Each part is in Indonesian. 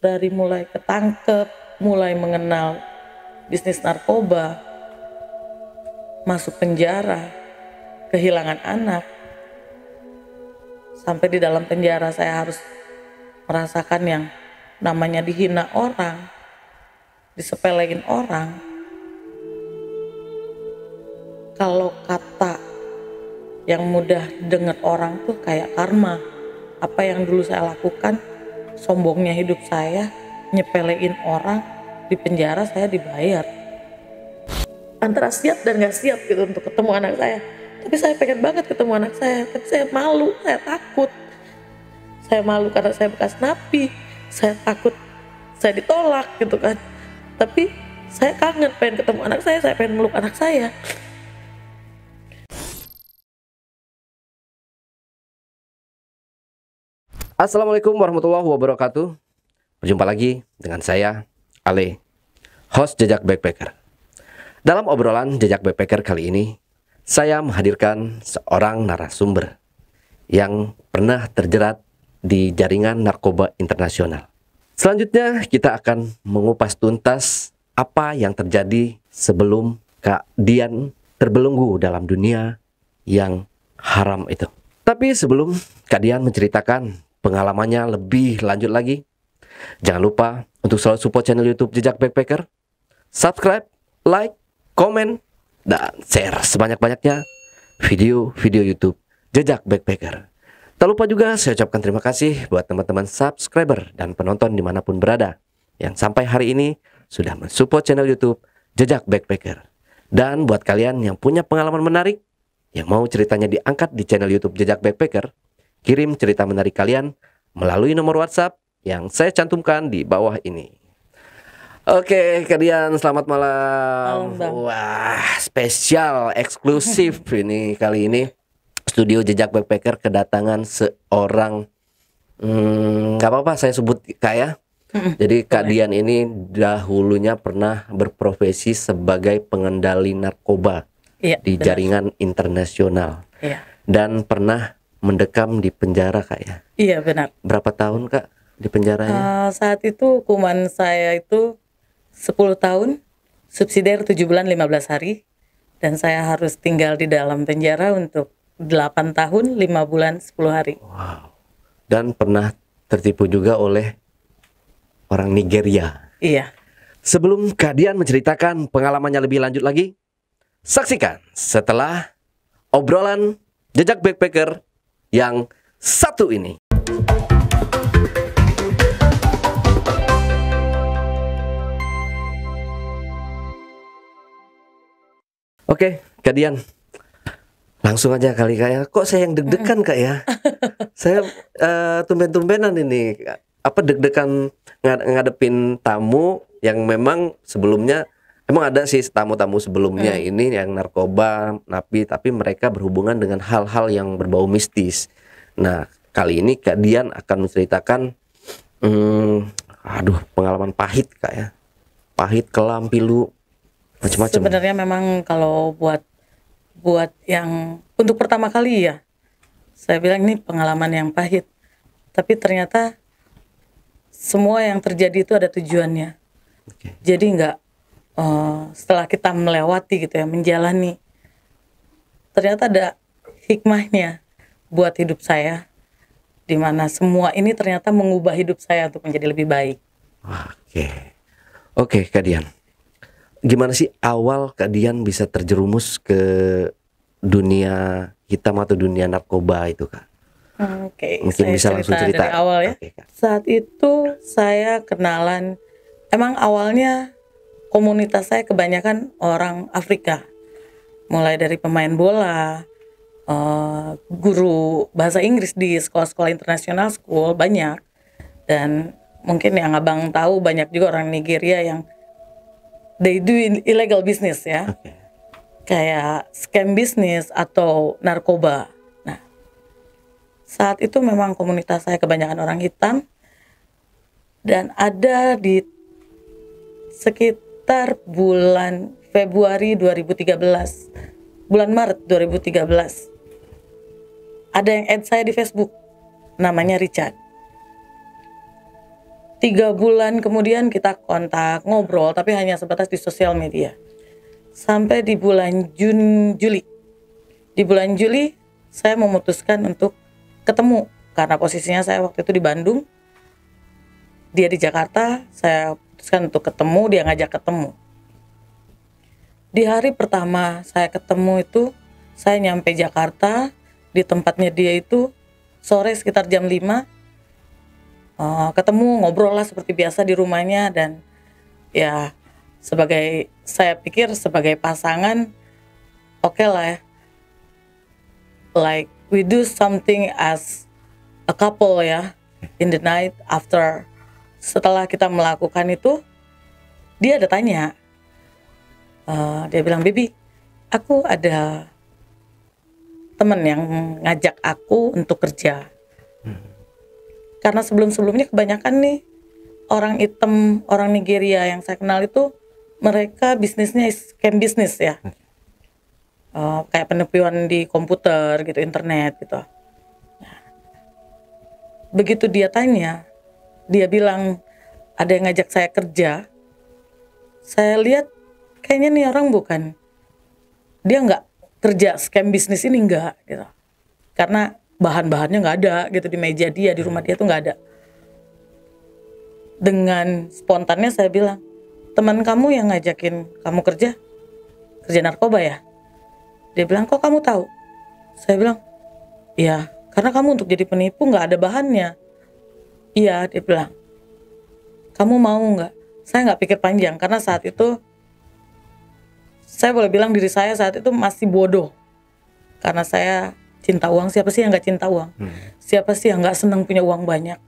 Dari mulai ketangkep, mulai mengenal bisnis narkoba, masuk penjara, kehilangan anak, sampai di dalam penjara saya harus merasakan yang namanya dihina orang, disepelein orang. Kalau kata yang mudah dengar orang tuh kayak karma. Apa yang dulu saya lakukan, sombongnya hidup saya, nyepelein orang, di penjara saya dibayar. Antara siap dan gak siap gitu untuk ketemu anak saya. Tapi saya pengen banget ketemu anak saya, tapi saya malu, saya takut. Saya malu karena saya bekas napi, saya takut saya ditolak gitu kan. Tapi saya kangen pengen ketemu anak saya pengen meluk anak saya. Assalamualaikum warahmatullahi wabarakatuh. Berjumpa lagi dengan saya, Ale, host Jejak Backpacker. Dalam obrolan Jejak Backpacker kali ini, saya menghadirkan seorang narasumber yang pernah terjerat di jaringan narkoba internasional. Selanjutnya kita akan mengupas tuntas apa yang terjadi sebelum Kak Dian terbelenggu dalam dunia yang haram itu. Tapi sebelum Kak Dian menceritakan pengalamannya lebih lanjut lagi, jangan lupa untuk selalu support channel YouTube Jejak Backpacker, subscribe, like, komen, dan share sebanyak-banyaknya video-video YouTube Jejak Backpacker. Tak lupa juga saya ucapkan terima kasih buat teman-teman subscriber dan penonton dimanapun berada yang sampai hari ini sudah mensupport channel YouTube Jejak Backpacker. Dan buat kalian yang punya pengalaman menarik yang mau ceritanya diangkat di channel YouTube Jejak Backpacker, kirim cerita menarik kalian melalui nomor WhatsApp yang saya cantumkan di bawah ini. Oke, kalian selamat malam. Wah, spesial eksklusif ini kali ini. Studio Jejak Backpacker kedatangan seorang nggak apa-apa saya sebut Kak ya. Jadi Kak Dian ini dahulunya pernah berprofesi sebagai pengendali narkoba di jaringan internasional. Dan pernah mendekam di penjara Kak ya? Iya benar. Berapa tahun Kak di penjaranya? Saat itu hukuman saya itu 10 tahun, subsidiar 7 bulan 15 hari. Dan saya harus tinggal di dalam penjara untuk 8 tahun, 5 bulan, 10 hari. Wow. Dan pernah tertipu juga oleh orang Nigeria. Iya. Sebelum Kak Dian menceritakan pengalamannya lebih lanjut lagi, saksikan setelah obrolan Jejak Backpacker yang satu ini. Oke, Kak Dian, langsung aja kali Kak ya. Kok saya yang deg-degan Kak ya? Saya tumben-tumbenan ini. Apa deg-degan ngadepin tamu yang memang sebelumnya emang ada sih tamu-tamu sebelumnya ini yang narkoba, napi, tapi mereka berhubungan dengan hal-hal yang berbau mistis. Nah, kali ini Kak Dian akan menceritakan pengalaman pahit Kak ya. Pahit, kelam, pilu, macam-macam. Sebenarnya memang kalau buat yang untuk pertama kali ya, saya bilang ini pengalaman yang pahit. Tapi ternyata semua yang terjadi itu ada tujuannya. Jadi enggak setelah kita melewati gitu ya, menjalani, ternyata ada hikmahnya buat hidup saya, dimana semua ini ternyata mengubah hidup saya untuk menjadi lebih baik. Oke Kak Dian, gimana sih awal Kak Dian bisa terjerumus ke dunia hitam atau dunia narkoba itu Kak? Mungkin bisa langsung cerita dari awal ya. Saat itu saya kenalan, emang awalnya komunitas saya kebanyakan orang Afrika, mulai dari pemain bola, guru bahasa Inggris di sekolah-sekolah internasional school banyak, dan mungkin yang abang tahu banyak juga orang Nigeria yang they do illegal business ya, kayak scam business atau narkoba. Nah, saat itu memang komunitas saya kebanyakan orang hitam, dan ada di sekitar bulan Februari 2013, bulan Maret 2013, ada yang add saya di Facebook, namanya Richard. 3 bulan kemudian kita kontak, ngobrol, tapi hanya sebatas di sosial media. Sampai di bulan Juli. Di bulan Juli saya memutuskan untuk ketemu, karena posisinya saya waktu itu di Bandung, dia di Jakarta. Saya putuskan untuk ketemu, dia ngajak ketemu. Di hari pertama saya ketemu itu, saya nyampe Jakarta, di tempatnya dia itu sore sekitar jam 5. Ketemu, ngobrol lah seperti biasa di rumahnya, dan ya saya pikir sebagai pasangan oke lah ya, like we do something as a couple ya, in the night after. Setelah kita melakukan itu, dia ada tanya, dia bilang, "Baby, aku ada teman yang ngajak aku untuk kerja." Karena sebelum-sebelumnya kebanyakan nih orang hitam, orang Nigeria yang saya kenal itu, mereka bisnisnya scam bisnis ya. Kayak penipuan di komputer gitu, internet gitu. Nah, begitu dia tanya, dia bilang ada yang ngajak saya kerja. Saya lihat kayaknya nih orang bukan, dia nggak kerja scam bisnis ini, nggak gitu. Karena bahan-bahannya nggak ada gitu di meja dia, di rumah dia tuh nggak ada. Dengan spontannya saya bilang, "Teman kamu yang ngajakin kamu kerja narkoba ya?" Dia bilang, "Kok kamu tahu?" Saya bilang, "Ya, karena kamu untuk jadi penipu nggak ada bahannya." "Iya," dia bilang. "Kamu mau nggak?" Saya nggak pikir panjang, karena saat itu saya boleh bilang diri saya saat itu masih bodoh. Karena saya cinta uang. Siapa sih yang nggak cinta uang? Siapa sih yang nggak senang punya uang banyak?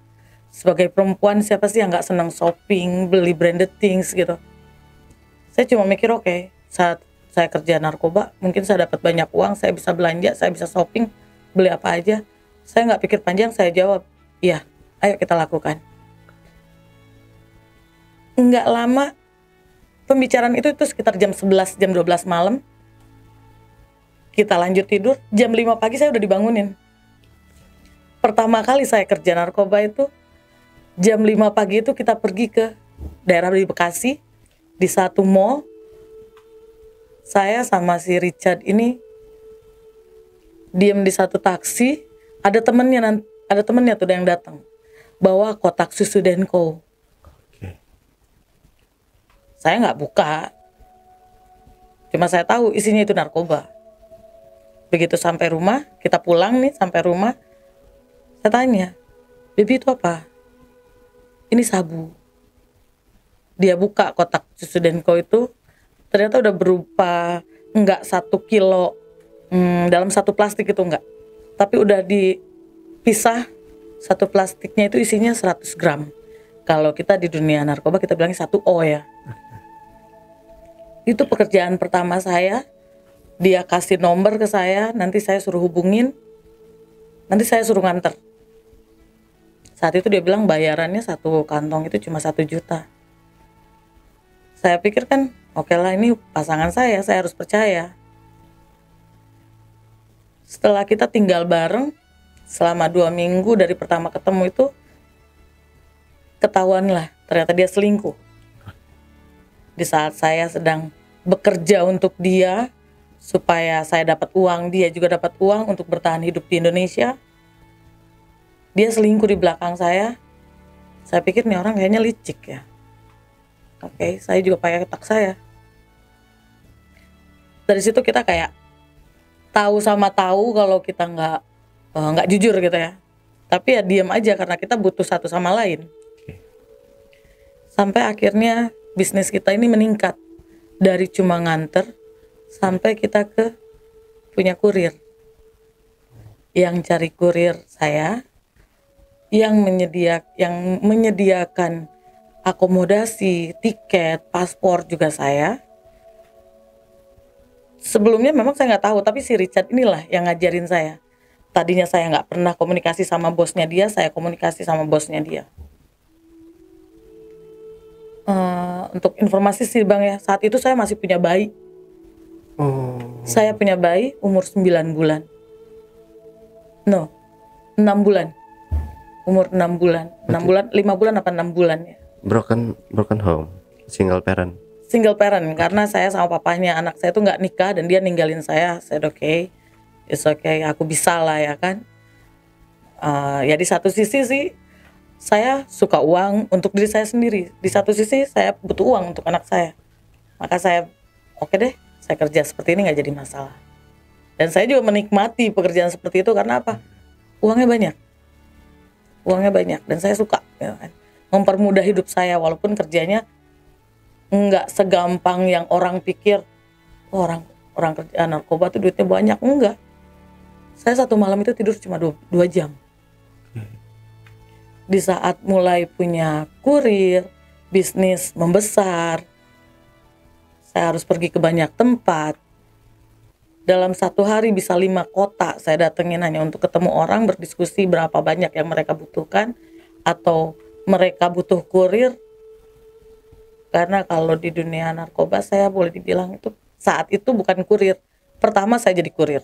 Sebagai perempuan, siapa sih yang nggak senang shopping, beli branded things gitu? Saya cuma mikir, oke, saat saya kerja narkoba, mungkin saya dapat banyak uang, saya bisa belanja, saya bisa shopping, beli apa aja. Saya nggak pikir panjang, saya jawab, "Iya, ayo kita lakukan." Nggak lama, pembicaraan itu sekitar jam 11, jam 12 malam. Kita lanjut tidur, jam 5 pagi saya udah dibangunin. Pertama kali saya kerja narkoba itu, jam 5 pagi itu kita pergi ke daerah di Bekasi, di satu mall. Saya sama si Richard ini diem di satu taksi, ada temennya tuh yang datang, bawa kotak susu Denko. Saya nggak buka, cuma saya tahu isinya itu narkoba. Begitu sampai rumah, kita pulang nih, sampai rumah, saya tanya, "Baby, itu apa?" "Ini sabu." Dia buka kotak susu Denko itu, ternyata udah berupa enggak 1 kilo dalam satu plastik itu enggak, tapi udah dipisah. Satu plastiknya itu isinya 100 gram. Kalau kita di dunia narkoba kita bilangnya 1 O ya. Itu pekerjaan pertama saya. Dia kasih nomor ke saya, nanti saya suruh hubungin, nanti saya suruh nganter. Saat itu dia bilang bayarannya satu kantong itu cuma 1 juta. Saya pikir kan, oke lah, ini pasangan saya harus percaya. Setelah kita tinggal bareng selama 2 minggu dari pertama ketemu itu, ketahuan lah ternyata dia selingkuh. Di saat saya sedang bekerja untuk dia, supaya saya dapat uang, dia juga dapat uang untuk bertahan hidup di Indonesia, dia selingkuh di belakang saya. Saya pikir nih orang kayaknya licik ya. Oke, saya juga pakai otak saya. Dari situ kita kayak tahu sama tahu kalau kita nggak jujur gitu ya. Tapi ya diam aja karena kita butuh satu sama lain. Sampai akhirnya bisnis kita ini meningkat dari cuma nganter sampai kita punya kurir. Yang cari kurir saya, yang menyediakan akomodasi, tiket, paspor juga saya. Sebelumnya memang saya nggak tahu, tapi si Richard inilah yang ngajarin saya. Tadinya saya nggak pernah komunikasi sama bosnya dia, saya komunikasi sama bosnya dia. Untuk informasi sih Bang ya, saat itu saya masih punya bayi. Saya punya bayi umur 9 bulan. No, 6 bulan. umur 6 bulan. 6 bulan, 5 bulan apa 6 bulan ya. Broken home, single parent. Single parent, karena saya sama papanya, anak saya tuh nggak nikah dan dia ninggalin saya. Saya okay, it's okay, aku bisa lah ya kan. Ya di satu sisi sih saya suka uang untuk diri saya sendiri, di satu sisi saya butuh uang untuk anak saya. Maka saya oke deh, saya kerja seperti ini nggak jadi masalah. Dan saya juga menikmati pekerjaan seperti itu karena apa? Uangnya banyak dan saya suka ya kan? Mempermudah hidup saya, walaupun kerjanya nggak segampang yang orang pikir. Orang kerja narkoba tuh duitnya banyak. Enggak, saya satu malam itu tidur cuma 2 jam. Di saat mulai punya kurir, bisnis membesar, saya harus pergi ke banyak tempat. Dalam satu hari bisa 5 kota saya datengin hanya untuk ketemu orang, berdiskusi berapa banyak yang mereka butuhkan, atau mereka butuh kurir. Karena kalau di dunia narkoba saya boleh dibilang itu saat itu bukan kurir. Pertama saya jadi kurir,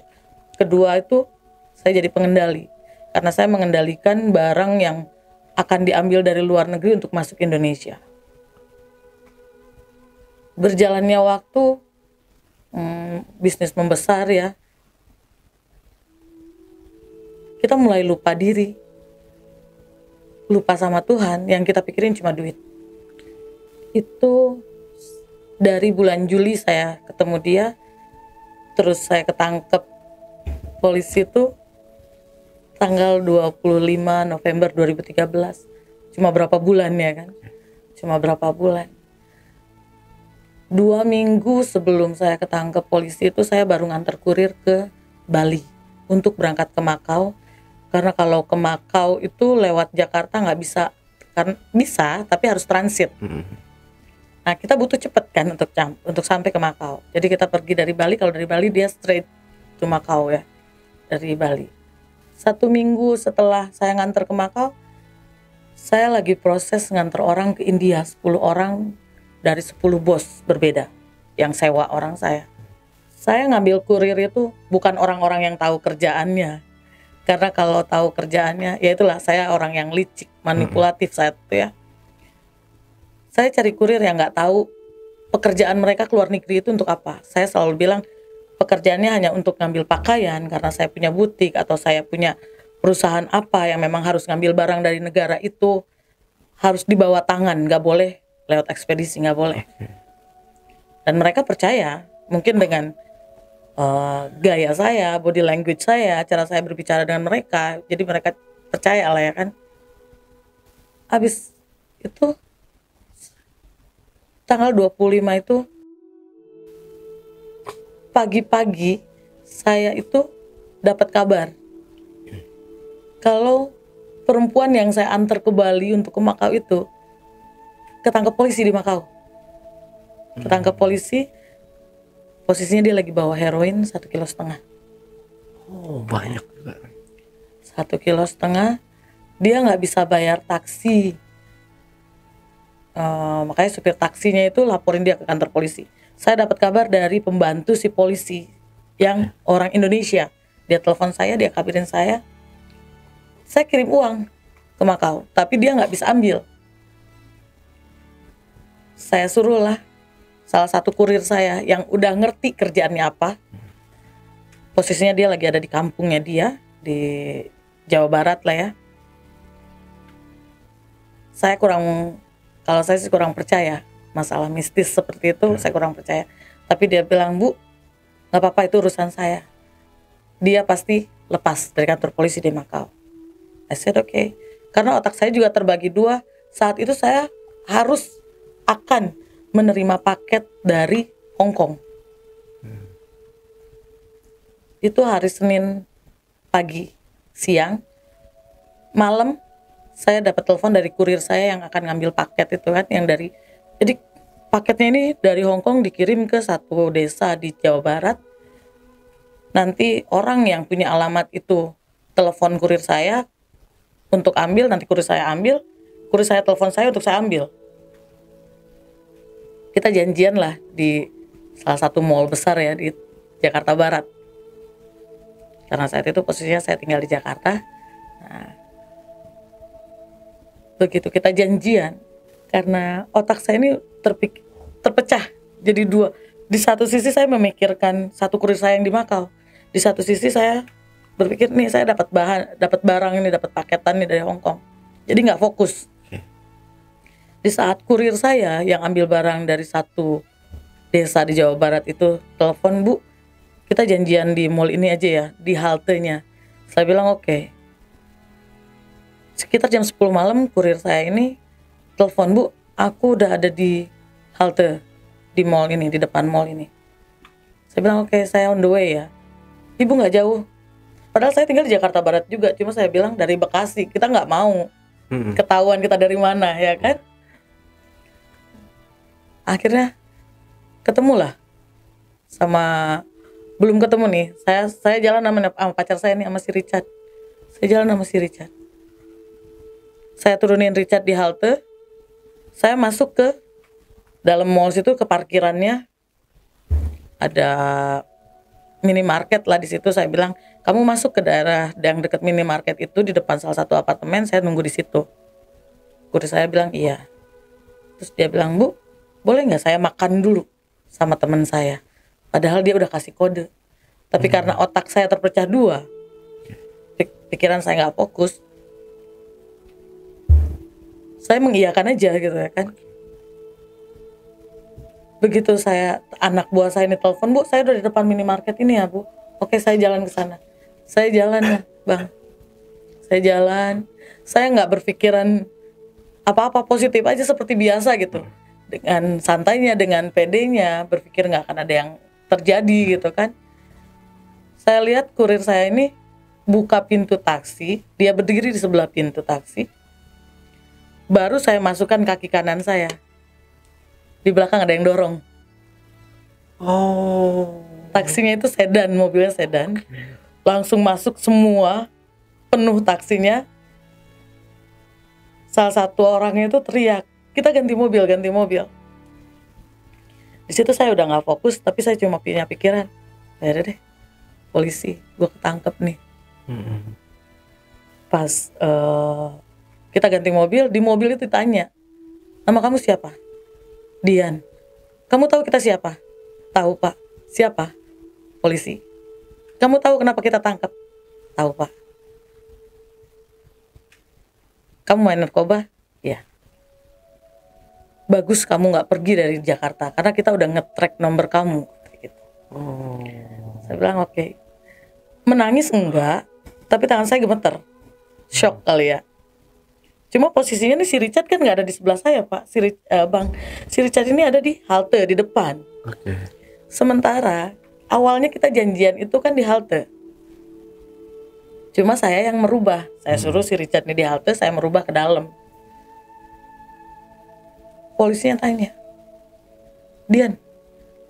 kedua itu saya jadi pengendali. Karena saya mengendalikan barang yang akan diambil dari luar negeri untuk masuk Indonesia. Berjalannya waktu, bisnis membesar ya, kita mulai lupa diri, lupa sama Tuhan, yang kita pikirin cuma duit. Itu dari bulan Juli saya ketemu dia, terus saya ketangkep polisi itu tanggal 25 November 2013. Cuma berapa bulan ya kan? Cuma berapa bulan. 2 minggu sebelum saya ketangkep polisi itu saya baru nganter kurir ke Bali untuk berangkat ke Makau. Karena kalau ke Makau itu lewat Jakarta nggak bisa, kan bisa tapi harus transit. Nah kita butuh cepet kan untuk sampai ke Makau. Jadi kita pergi dari Bali, kalau dari Bali dia straight ke Makau ya, dari Bali. 1 minggu setelah saya nganter ke Makau, saya lagi proses nganter orang ke India, 10 orang dari 10 bos berbeda yang sewa orang saya. Saya ngambil kurir itu bukan orang-orang yang tahu kerjaannya. Karena kalau tahu kerjaannya, ya itulah saya orang yang licik, manipulatif saat itu ya. Saya cari kurir yang nggak tahu pekerjaan mereka keluar negeri itu untuk apa. Saya selalu bilang pekerjaannya hanya untuk ngambil pakaian karena saya punya butik atau saya punya perusahaan apa yang memang harus ngambil barang dari negara itu, harus dibawa tangan, nggak boleh lewat ekspedisi, nggak boleh. Dan mereka percaya, mungkin dengan gaya saya, body language saya, cara saya berbicara dengan mereka, jadi mereka percaya lah ya kan. Habis itu tanggal 25 itu pagi-pagi saya itu dapat kabar kalau perempuan yang saya antar ke Bali untuk ke Makau itu ketangkep polisi di Makau. Ketangkep polisi, posisinya dia lagi bawa heroin 1,5 kilo. Oh banyak juga. 1,5 kilo, dia nggak bisa bayar taksi. Makanya supir taksinya itu laporin dia ke kantor polisi. Saya dapat kabar dari pembantu si polisi yang orang Indonesia. Dia telepon saya, dia kabarin saya kirim uang ke Makau, tapi dia nggak bisa ambil. Saya suruh lah salah satu kurir saya yang udah ngerti kerjaannya apa. Posisinya dia lagi ada di kampungnya dia di Jawa Barat lah ya. Kalau saya sih kurang percaya masalah mistis seperti itu, saya kurang percaya. Tapi dia bilang, "Bu, nggak apa-apa, itu urusan saya. Dia pasti lepas dari kantor polisi di Makau." I said okay. Karena otak saya juga terbagi 2. Saat itu saya harus akan menerima paket dari Hong Kong. Itu hari Senin pagi, siang, malam saya dapat telepon dari kurir saya yang akan ngambil paket itu kan, jadi paketnya ini dari Hong Kong dikirim ke satu desa di Jawa Barat. Nanti orang yang punya alamat itu telepon kurir saya untuk ambil, nanti kurir saya telepon saya untuk saya ambil. Kita janjian lah di salah satu mall besar ya di Jakarta Barat. Karena saat itu posisinya saya tinggal di Jakarta. Nah, Begitu kita janjian, karena otak saya ini terpecah jadi dua. Di satu sisi saya memikirkan satu kurir saya yang di Makau, di satu sisi saya berpikir nih saya dapat barang ini, dapat paketan nih dari Hong Kong, jadi nggak fokus. Di saat kurir saya yang ambil barang dari satu desa di Jawa Barat itu telepon, "Bu, kita janjian di mall ini aja ya, di haltenya." Saya bilang oke. Sekitar jam 10 malam kurir saya ini telepon, "Bu, aku udah ada di halte di mall ini, di depan mall ini." Saya bilang oke, saya on the way ya. "Ibu nggak jauh." Padahal saya tinggal di Jakarta Barat juga, cuma saya bilang dari Bekasi, kita nggak mau ketahuan kita dari mana, ya kan? Akhirnya ketemulah belum ketemu nih, saya jalan sama pacar saya nih, sama si Richard. Saya jalan sama si Richard. Saya turunin Richard di halte, saya masuk ke dalam mall situ, ke parkirannya ada minimarket lah di situ. Saya bilang, "Kamu masuk ke daerah yang dekat minimarket itu, di depan salah satu apartemen, saya nunggu di situ." Kurir saya bilang iya. Terus dia bilang, "Bu, boleh nggak saya makan dulu sama teman saya?" Padahal dia udah kasih kode. Tapi karena otak saya terpecah dua, pikiran saya nggak fokus, saya mengiyakan aja gitu ya kan. Begitu anak buah saya ini telepon, "Bu, saya udah di depan minimarket ini ya, Bu." Oke, saya jalan ke sana. Saya jalan ya, Bang. Saya jalan. Saya nggak berpikiran apa-apa, positif aja seperti biasa gitu. Dengan santainya, dengan pedenya, berpikir nggak akan ada yang terjadi gitu kan. Saya lihat kurir saya ini buka pintu taksi, dia berdiri di sebelah pintu taksi. Baru saya masukkan kaki kanan saya. Di belakang ada yang dorong. Oh. Taksinya itu sedan, mobilnya sedan. Langsung masuk semua, penuh taksinya. Salah satu orangnya itu teriak, "Kita ganti mobil, ganti mobil." Di situ saya udah nggak fokus, tapi saya cuma punya pikiran, "Ya udah deh, polisi, gue ketangkep nih." Pas kita ganti mobil, di mobil itu ditanya, "Nama kamu siapa?" "Dian." "Kamu tahu kita siapa?" "Tahu, Pak." "Siapa?" "Polisi." "Kamu tahu kenapa kita tangkap?" "Tahu, Pak." "Kamu main narkoba?" "Ya." "Bagus kamu nggak pergi dari Jakarta, karena kita udah nge-track nomor kamu." Gitu. Saya bilang oke. Menangis enggak, tapi tangan saya gemeter, shock kali ya. Cuma posisinya nih si Richard kan nggak ada di sebelah saya, Pak. Bang, si Richard ini ada di halte di depan. Sementara awalnya kita janjian itu kan di halte. Cuma saya yang merubah. Saya suruh si Richard ini di halte, saya merubah ke dalam. Polisinya tanya, "Dian,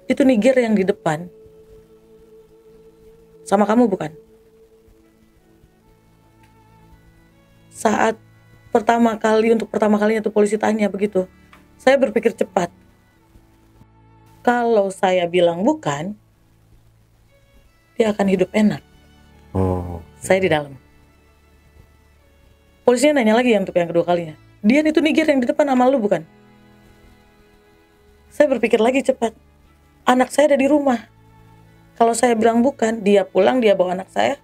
itu Niger yang di depan sama kamu bukan?" Saat pertama kalinya tuh polisi tanya begitu, saya berpikir cepat. Kalau saya bilang bukan, dia akan hidup enak. Saya di dalam. Polisinya nanya lagi untuk yang kedua kalinya, "Dian, itu Niger yang di depan sama lu bukan?" Saya berpikir lagi cepat. Anak saya ada di rumah. Kalau saya bilang bukan, dia pulang, dia bawa anak saya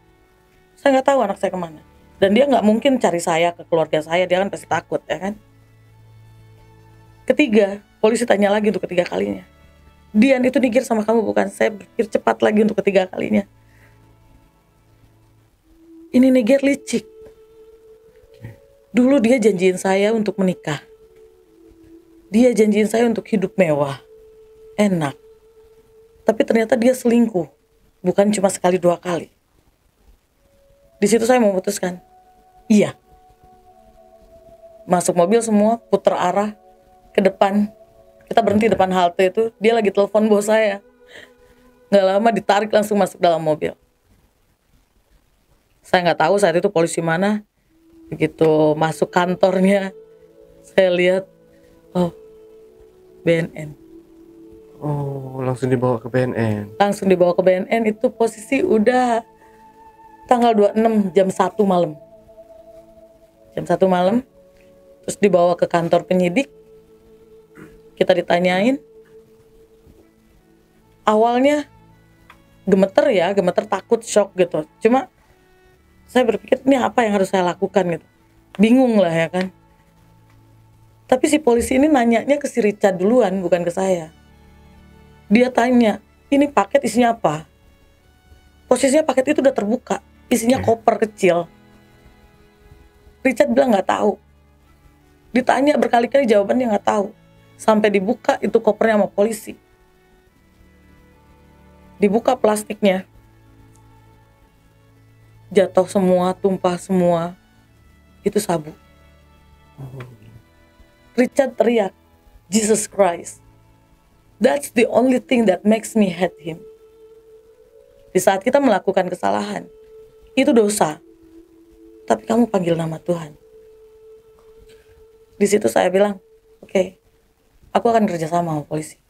nggak tahu anak saya kemana. Dan dia nggak mungkin cari saya ke keluarga saya, dia kan pasti takut ya kan. Ketiga, polisi tanya lagi untuk ketiga kalinya, "Dian, itu Niger sama kamu bukan?" Saya berpikir cepat lagi untuk ketiga kalinya. Ini Niger licik. Dulu dia janjiin saya untuk menikah. Dia janjiin saya untuk hidup mewah, enak. Tapi ternyata dia selingkuh, bukan cuma sekali dua kali. Di situ saya memutuskan, iya. Masuk mobil semua, putar arah ke depan. Kita berhenti depan halte itu, dia lagi telepon bos saya. Nggak lama ditarik langsung masuk dalam mobil. Saya nggak tahu saat itu polisi mana. Begitu masuk kantornya, saya lihat, oh, BNN. Oh, langsung dibawa ke BNN. Langsung dibawa ke BNN, itu posisi udah tanggal 26 jam 1 malam. Jam 1 malam. Terus dibawa ke kantor penyidik, kita ditanyain. Awalnya gemeter takut, shock gitu. Cuma saya berpikir ini apa yang harus saya lakukan gitu. Bingung lah ya kan. Tapi si polisi ini nanyanya ke si Richard duluan, bukan ke saya. Dia tanya, ini paket isinya apa? Posisinya paket itu udah terbuka, isinya koper kecil. Richard bilang nggak tahu. Ditanya berkali-kali jawabannya nggak tahu. Sampai dibuka itu kopernya sama polisi. Dibuka plastiknya. Jatuh semua, tumpah semua. Itu sabu. Richard teriak, Jesus Christ. That's the only thing that makes me hate him. Di saat kita melakukan kesalahan, itu dosa. Tapi kamu panggil nama Tuhan. Di situ saya bilang, oke, aku akan kerjasama sama polisi.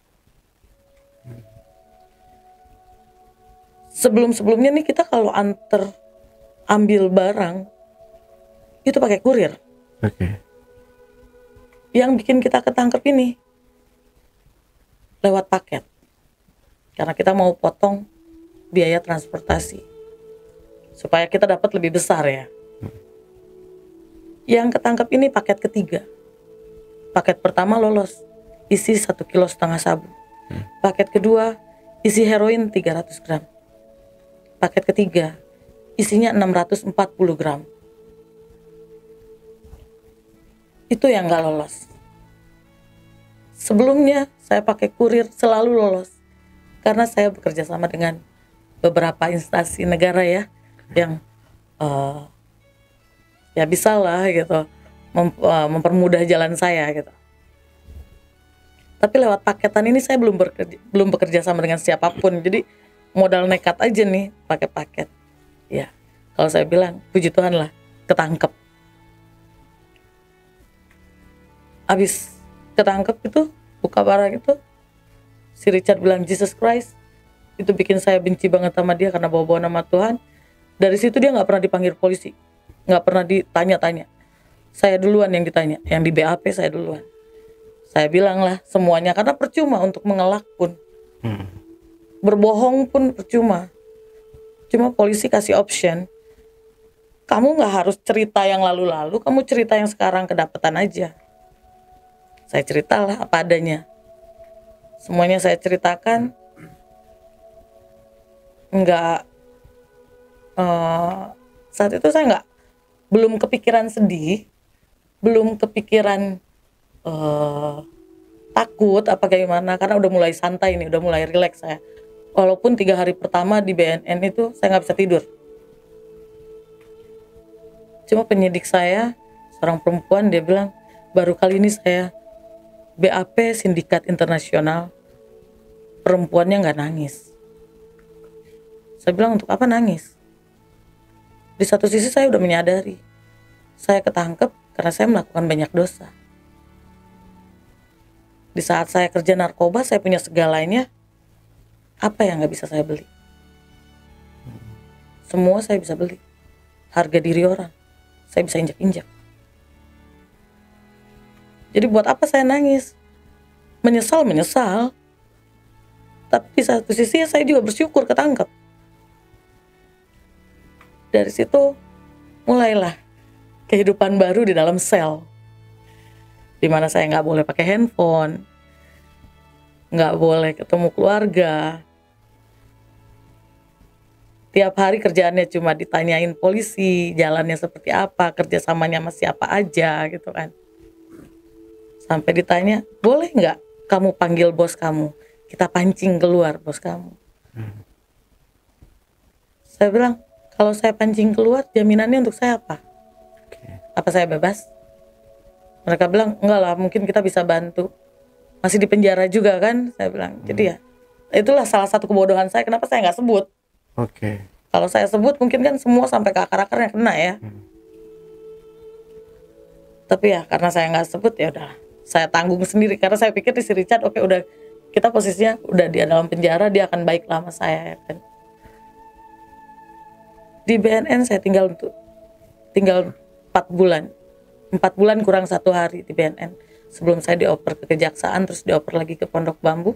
Sebelum-sebelumnya nih kita kalau ambil barang, itu pakai kurir. Oke. Yang bikin kita ketangkep ini lewat paket. Karena kita mau potong biaya transportasi. Supaya kita dapat lebih besar ya. Yang ketangkep ini paket ketiga. Paket pertama lolos, isi 1,5 kilo sabu. Paket kedua, isi heroin 300 gram. Paket ketiga, isinya 640 gram. Itu yang gak lolos. Sebelumnya saya pakai kurir selalu lolos. Karena saya bekerja sama dengan beberapa instansi negara ya. Yang ya bisa lah gitu. Mempermudah jalan saya gitu. Tapi lewat paketan ini saya belum bekerja sama dengan siapapun. Jadi modal nekat aja nih pakai paket. Ya, kalau saya bilang puji Tuhan lah ketangkep. Abis ketangkep itu buka barang itu, si Richard bilang Jesus Christ. Itu bikin saya benci banget sama dia karena bawa-bawa nama Tuhan. Dari situ dia nggak pernah dipanggil polisi, nggak pernah ditanya-tanya. Saya duluan yang ditanya, yang di BAP saya duluan. Saya bilang lah semuanya karena percuma untuk mengelak pun, berbohong pun percuma. Cuma polisi kasih option, kamu nggak harus cerita yang lalu-lalu, kamu cerita yang sekarang kedapatan aja. Saya ceritalah apa adanya. Semuanya saya ceritakan. Saat itu saya belum kepikiran sedih, belum kepikiran takut apa gimana, karena udah mulai santai nih, udah mulai rileks saya. Walaupun 3 hari pertama di BNN itu saya nggak bisa tidur. Cuma penyidik saya, seorang perempuan, dia bilang baru kali ini saya BAP Sindikat Internasional, perempuannya nggak nangis. Saya bilang untuk apa nangis? Di satu sisi saya udah menyadari, saya ketangkep karena saya melakukan banyak dosa. Di saat saya kerja narkoba, saya punya segalanya, apa yang nggak bisa saya beli? Semua saya bisa beli. Harga diri orang, saya bisa injak-injak. Jadi buat apa saya nangis? Menyesal. Tapi di satu sisi saya juga bersyukur ketangkep. Dari situ mulailah kehidupan baru di dalam sel. Dimana saya nggak boleh pakai handphone, nggak boleh ketemu keluarga. Tiap hari kerjaannya cuma ditanyain polisi, jalannya seperti apa, kerjasamanya sama siapa aja gitu kan. Sampai ditanya, boleh nggak kamu panggil bos kamu? Kita pancing keluar bos kamu. Saya bilang, kalau saya pancing keluar, jaminannya untuk saya apa? Apa saya bebas? Mereka bilang, enggak lah, mungkin kita bisa bantu. Masih di penjara juga kan? Saya bilang, jadi ya, itulah salah satu kebodohan saya, kenapa saya nggak sebut. Kalau saya sebut, mungkin kan semua sampai ke akar-akarnya kena ya. Tapi ya, karena saya nggak sebut, ya udah. Saya tanggung sendiri karena saya pikir di si Richard oke, udah kita posisinya udah di dalam penjara, dia akan baik lah sama saya ya kan. Di BNN saya tinggal 4 bulan. 4 bulan kurang 1 hari di BNN sebelum saya dioper ke kejaksaan, terus dioper lagi ke Pondok Bambu.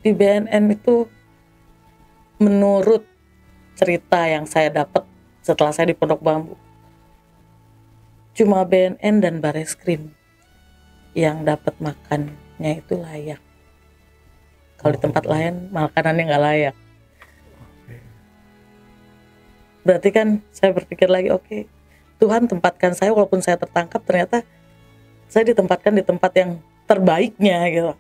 Di BNN itu menurut cerita yang saya dapat setelah saya di Pondok Bambu, cuma BNN dan Bareskrim yang dapat makannya itu layak. Kalau di tempat lain makanannya nggak layak. Berarti kan saya berpikir lagi, oke, Tuhan tempatkan saya walaupun saya tertangkap, ternyata saya ditempatkan di tempat yang terbaiknya gitu.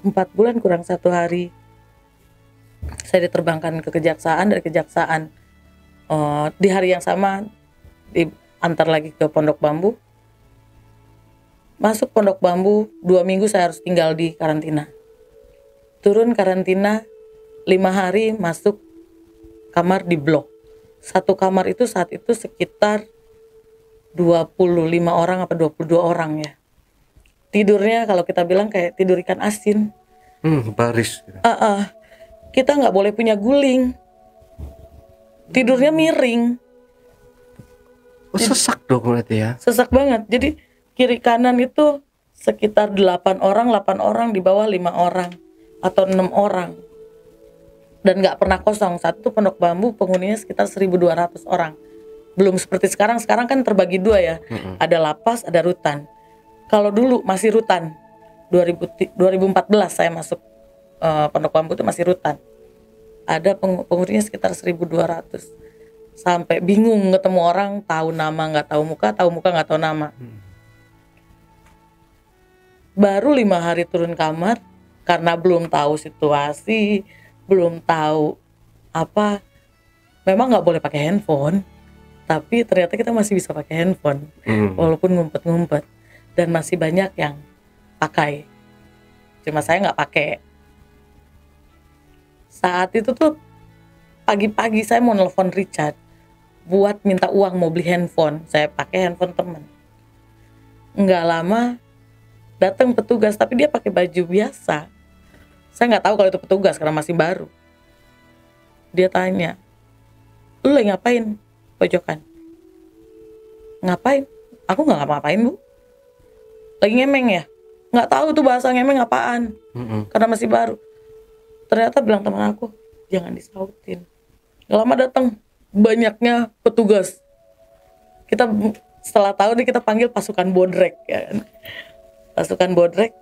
4 bulan kurang 1 hari saya diterbangkan ke kejaksaan, dari kejaksaan di hari yang sama diantar lagi ke Pondok Bambu. Masuk Pondok Bambu 2 minggu saya harus tinggal di karantina. Turun karantina 5 hari, masuk kamar di blok. Satu kamar itu saat itu sekitar 25 orang apa 22 orang ya. Tidurnya kalau kita bilang kayak tidur ikan asin. Baris. Kita nggak boleh punya guling. Tidurnya miring. Sesak dong berarti ya. Sesak banget. Jadi kiri kanan itu sekitar 8 orang di bawah 5 orang atau 6 orang. Dan nggak pernah kosong. Saat itu Pondok Bambu penghuninya sekitar 1.200 orang. Belum seperti sekarang kan terbagi 2 ya. Ada lapas, ada rutan. Kalau dulu masih rutan. 2014 saya masuk Pondok Bambu itu masih rutan. Ada penghuninya sekitar 1.200. Sampai bingung ketemu orang, tahu nama nggak tahu muka nggak tahu nama. Baru 5 hari turun kamar, karena belum tahu situasi, belum tahu apa, memang nggak boleh pakai handphone, tapi ternyata kita masih bisa pakai handphone, walaupun ngumpet-ngumpet, dan masih banyak yang pakai. Cuma saya nggak pakai. Saat itu tuh pagi-pagi saya mau nelpon Richard buat minta uang mau beli handphone. Saya pakai handphone teman. Nggak lama datang petugas, tapi dia pakai baju biasa. Saya nggak tahu kalau itu petugas karena masih baru. Dia tanya, "Lu lagi ngapain, pojokan?" "Ngapain?" "Aku nggak ngapa-ngapain, Bu." "Lagi ngemeng ya?" Nggak tahu tuh bahasa ngemeng apaan, karena masih baru. Ternyata bilang teman aku, "Jangan disautin." Nggak lama datang banyaknya petugas. Kita setelah tahu nih kita panggil pasukan bodrek ya kan. Pasukan bodrek.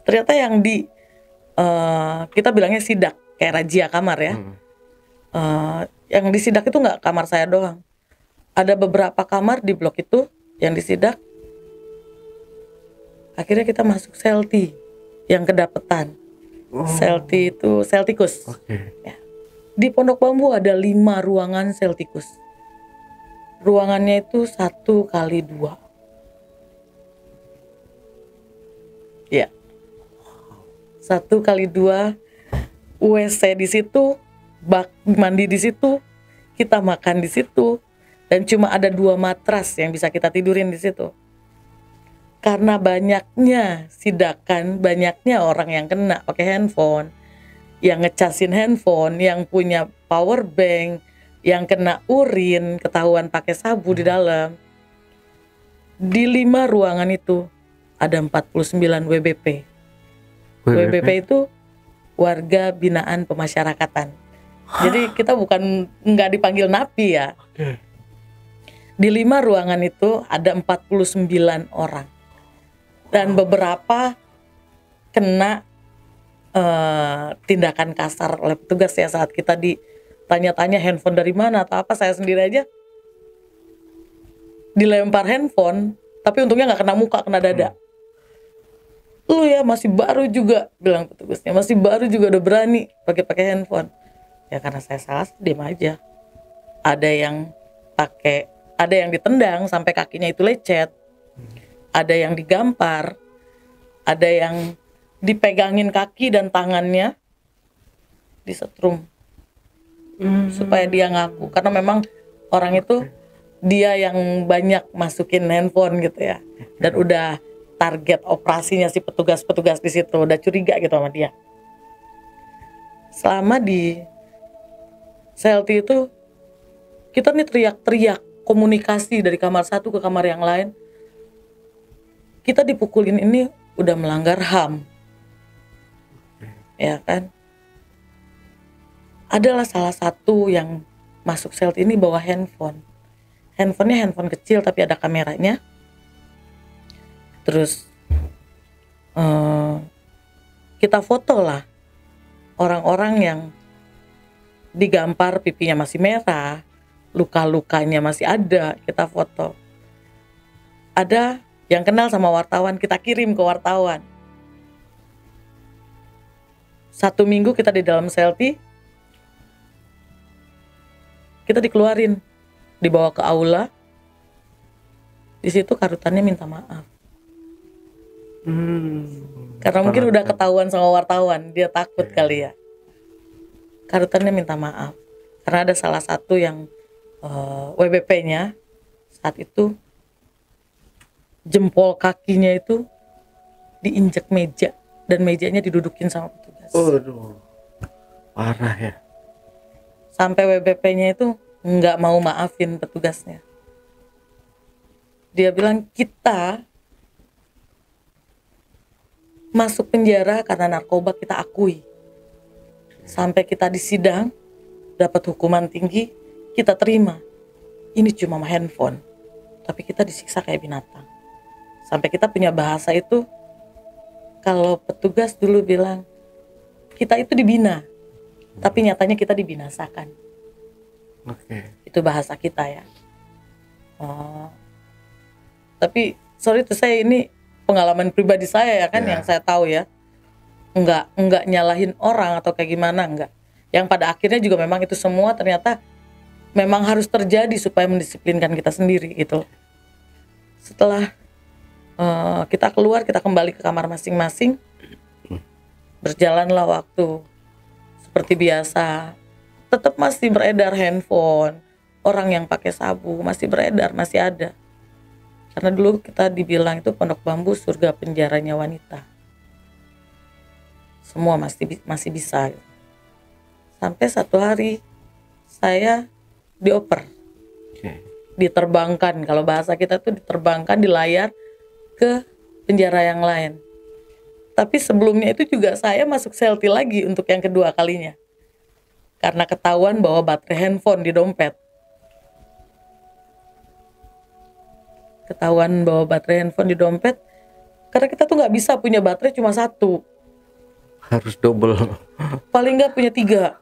Ternyata yang di kita bilangnya sidak, kayak razia kamar ya. Yang disidak itu nggak kamar saya doang. Ada beberapa kamar di blok itu yang disidak. Akhirnya kita masuk selti yang kedapetan. Selti itu sel tikus. Ya. Di Pondok Bambu ada 5 ruangan sel tikus. Ruangannya itu 1x2. Ya. 1x2, WC di situ, bak mandi di situ, kita makan di situ, dan cuma ada 2 matras yang bisa kita tidurin di situ. Karena banyaknya sidakan, banyaknya orang yang kena pakai handphone, yang ngecasin handphone, yang punya power bank, yang kena urin, ketahuan pakai sabu di dalam. Di 5 ruangan itu ada 49 WBP. WBP itu warga binaan pemasyarakatan. Jadi kita bukan nggak dipanggil napi ya. Di 5 ruangan itu ada 49 orang. Dan beberapa kena tindakan kasar oleh petugas ya, saat kita ditanya-tanya handphone dari mana atau apa. Saya sendiri aja dilempar handphone, tapi untungnya nggak kena muka, kena dada. "Lu ya masih baru juga," bilang petugasnya, "masih baru juga udah berani pakai handphone." Ya karena saya salah, diam aja. Ada yang ditendang sampai kakinya itu lecet. Ada yang digampar, ada yang dipegangin kaki dan tangannya, disetrum supaya dia ngaku. Karena memang orang itu dia yang banyak masukin handphone gitu ya, dan udah target operasinya si petugas-petugas di situ, udah curiga gitu sama dia. Selama di selti itu kita nih teriak-teriak komunikasi dari kamar satu ke kamar yang lain. Kita dipukulin ini udah melanggar HAM. Ya kan? Adalah salah satu yang masuk sel ini bawa handphone. Handphonenya handphone kecil tapi ada kameranya. Terus kita foto lah orang-orang yang digambar pipinya masih merah, luka-lukanya masih ada, kita foto. Ada yang kenal sama wartawan, kita kirim ke wartawan. 1 minggu kita di dalam selfie, kita dikeluarin, dibawa ke aula. Di situ karutannya minta maaf. Karena mungkin udah ketahuan sama wartawan, dia takut kali ya. Karutannya minta maaf karena ada salah satu yang WBP-nya saat itu jempol kakinya itu diinjek meja dan mejanya didudukin sama petugas. Aduh, parah ya. Sampai WBP-nya itu nggak mau maafin petugasnya. Dia bilang kita masuk penjara karena narkoba kita akui. Sampai kita disidang, dapat hukuman tinggi, kita terima. Ini cuma handphone, tapi kita disiksa kayak binatang. Sampai kita punya bahasa itu, kalau petugas dulu bilang, kita itu dibina, tapi nyatanya kita dibinasakan. Itu bahasa kita ya. Tapi sorry tuh saya ini pengalaman pribadi saya ya kan, yang saya tahu ya. Enggak nyalahin orang atau kayak gimana, enggak. Yang pada akhirnya juga memang itu semua ternyata memang harus terjadi supaya mendisiplinkan kita sendiri gitu. Setelah kita keluar, kita kembali ke kamar masing-masing, berjalanlah waktu seperti biasa. Tetap masih beredar handphone, orang yang pakai sabu masih beredar, masih ada. Karena dulu kita dibilang itu Pondok Bambu surga penjaranya wanita. Semua masih bisa. Sampai satu hari saya dioper, diterbangkan. Kalau bahasa kita tuh diterbangkan di layar ke penjara yang lain. Tapi sebelumnya itu juga saya masuk selfie lagi untuk yang kedua kalinya. Karena ketahuan bahwa baterai handphone di dompet. Ketahuan bahwa baterai handphone di dompet. Karena kita tuh nggak bisa punya baterai cuma 1. Harus double. Paling nggak punya 3.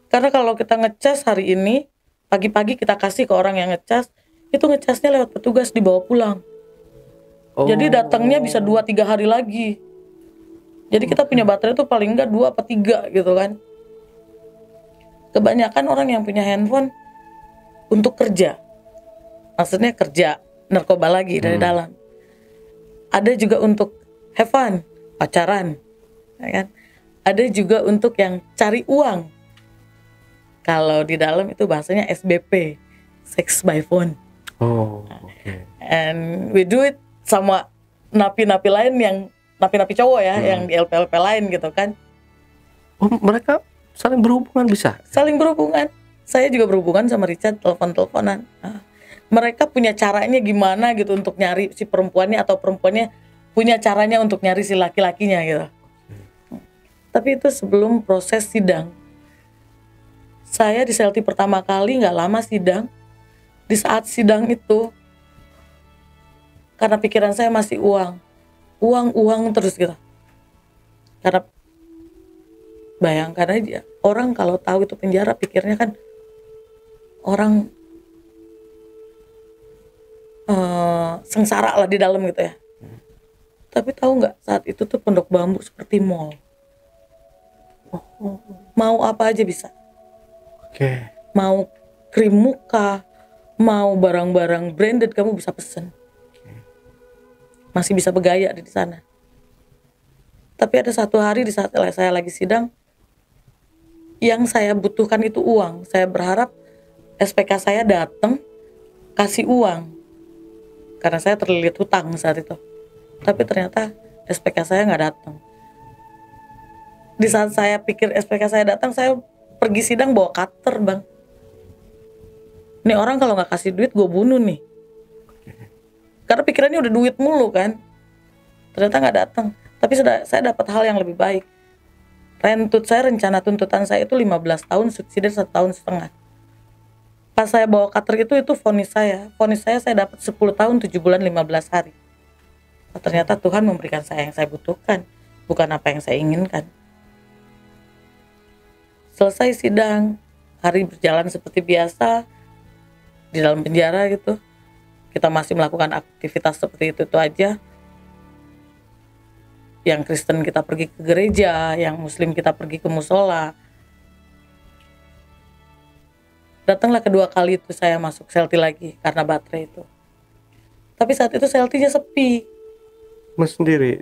Karena kalau kita ngecas hari ini, pagi-pagi kita kasih ke orang yang ngecas, itu ngecasnya lewat petugas dibawa pulang. Jadi datangnya bisa 2-3 hari lagi. Jadi kita punya baterai itu paling nggak 2 atau 3 gitu kan. Kebanyakan orang yang punya handphone untuk kerja. Maksudnya kerja narkoba lagi dari dalam. Ada juga untuk have fun, pacaran. Ya kan? Ada juga untuk yang cari uang. Kalau di dalam itu bahasanya SBP, sex by phone. And we do it sama napi-napi lain yang napi-napi cowok ya, yang di LP-LP lain gitu kan. Mereka saling berhubungan bisa? Saling berhubungan. Saya juga berhubungan sama Richard, telepon-teleponan. Mereka punya caranya gimana gitu untuk nyari si perempuannya, atau perempuannya punya caranya untuk nyari si laki-lakinya gitu. Tapi itu sebelum proses sidang. Saya di selfie pertama kali nggak lama sidang. Di saat sidang itu, karena pikiran saya masih uang terus gitu. Karena bayangkan aja, orang kalau tahu itu penjara pikirnya kan orang sengsara lah di dalam gitu ya. Tapi tahu nggak, saat itu tuh Pondok Bambu seperti mall. Mau apa aja bisa. Mau krim muka, mau barang-barang branded kamu bisa pesen. Masih bisa bergaya di sana. Tapi ada satu hari di saat saya lagi sidang, yang saya butuhkan itu uang. Saya berharap SPK saya datang kasih uang, karena saya terlilit hutang saat itu. Tapi ternyata SPK saya nggak datang. Di saat saya pikir SPK saya datang, saya pergi sidang bawa cutter, Bang. nih orang kalau nggak kasih duit gue bunuh nih. Karena pikirannya udah duit mulu kan. Ternyata nggak datang. Tapi saya dapat hal yang lebih baik. Rencana tuntutan saya itu 15 tahun, subsidi 1,5 tahun. Pas saya bawa cutter itu vonis saya. Vonis saya dapat 10 tahun 7 bulan 15 hari. Oh, ternyata Tuhan memberikan saya yang saya butuhkan, bukan apa yang saya inginkan. Selesai sidang, hari berjalan seperti biasa di dalam penjara gitu. Kita masih melakukan aktivitas seperti itu aja. Yang Kristen kita pergi ke gereja, yang Muslim kita pergi ke musola. Datanglah kedua kali itu saya masuk selti lagi karena baterai itu. Tapi saat itu seltinya sepi. Mas sendiri?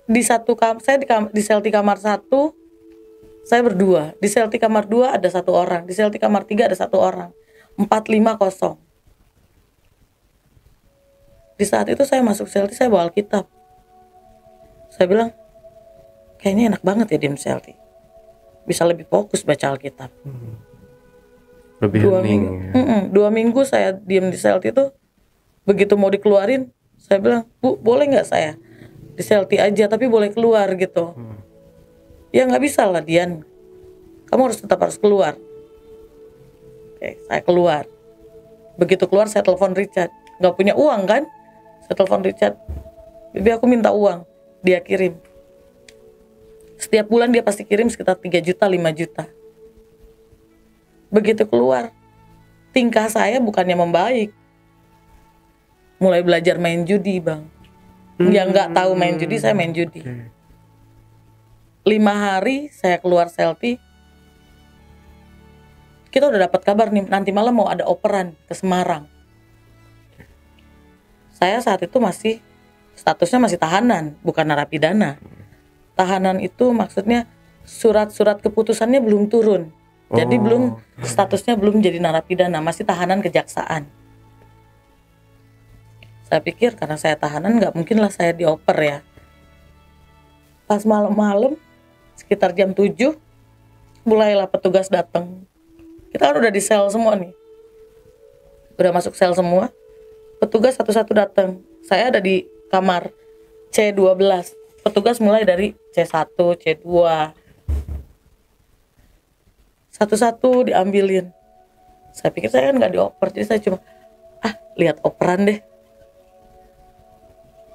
Di selti kamar 1, saya berdua. Di selti kamar 2 ada 1 orang. Di selti kamar 3 ada 1 orang. 4-5-0. Di saat itu saya masuk selti, saya bawa Alkitab. Saya bilang, kayaknya enak banget ya diem selti. Bisa lebih fokus baca Alkitab. Lebih 2 minggu. 2 minggu saya diem di selti itu. Begitu mau dikeluarin, saya bilang, Bu, boleh nggak saya di selti aja, tapi boleh keluar gitu. Ya nggak bisa lah, Dian. Kamu harus keluar. Oke, saya keluar. Begitu keluar, saya telepon Richard. Nggak punya uang kan? Saya telepon Richard. Bibi, aku minta uang. Dia kirim. Setiap bulan dia pasti kirim sekitar 3 juta, 5 juta. Begitu keluar, tingkah saya bukannya membaik. Mulai belajar main judi, Bang. Yang nggak tahu main judi, saya main judi. 5 hari saya keluar selti. Kita udah dapat kabar nih, nanti malam mau ada operan ke Semarang. Saya saat itu statusnya masih tahanan, bukan narapidana. Tahanan itu maksudnya surat-surat keputusannya belum turun. Jadi statusnya belum jadi narapidana, masih tahanan kejaksaan. Saya pikir karena saya tahanan nggak mungkin lah saya dioper ya. Pas malam-malam sekitar jam 7 mulailah petugas datang. Kita kan udah di sel semua nih. Udah masuk sel semua. Petugas satu-satu datang. Saya ada di kamar C12. Petugas mulai dari C1, C2. Satu-satu diambilin. Saya pikir saya kan nggak dioper, jadi saya cuma lihat operan deh.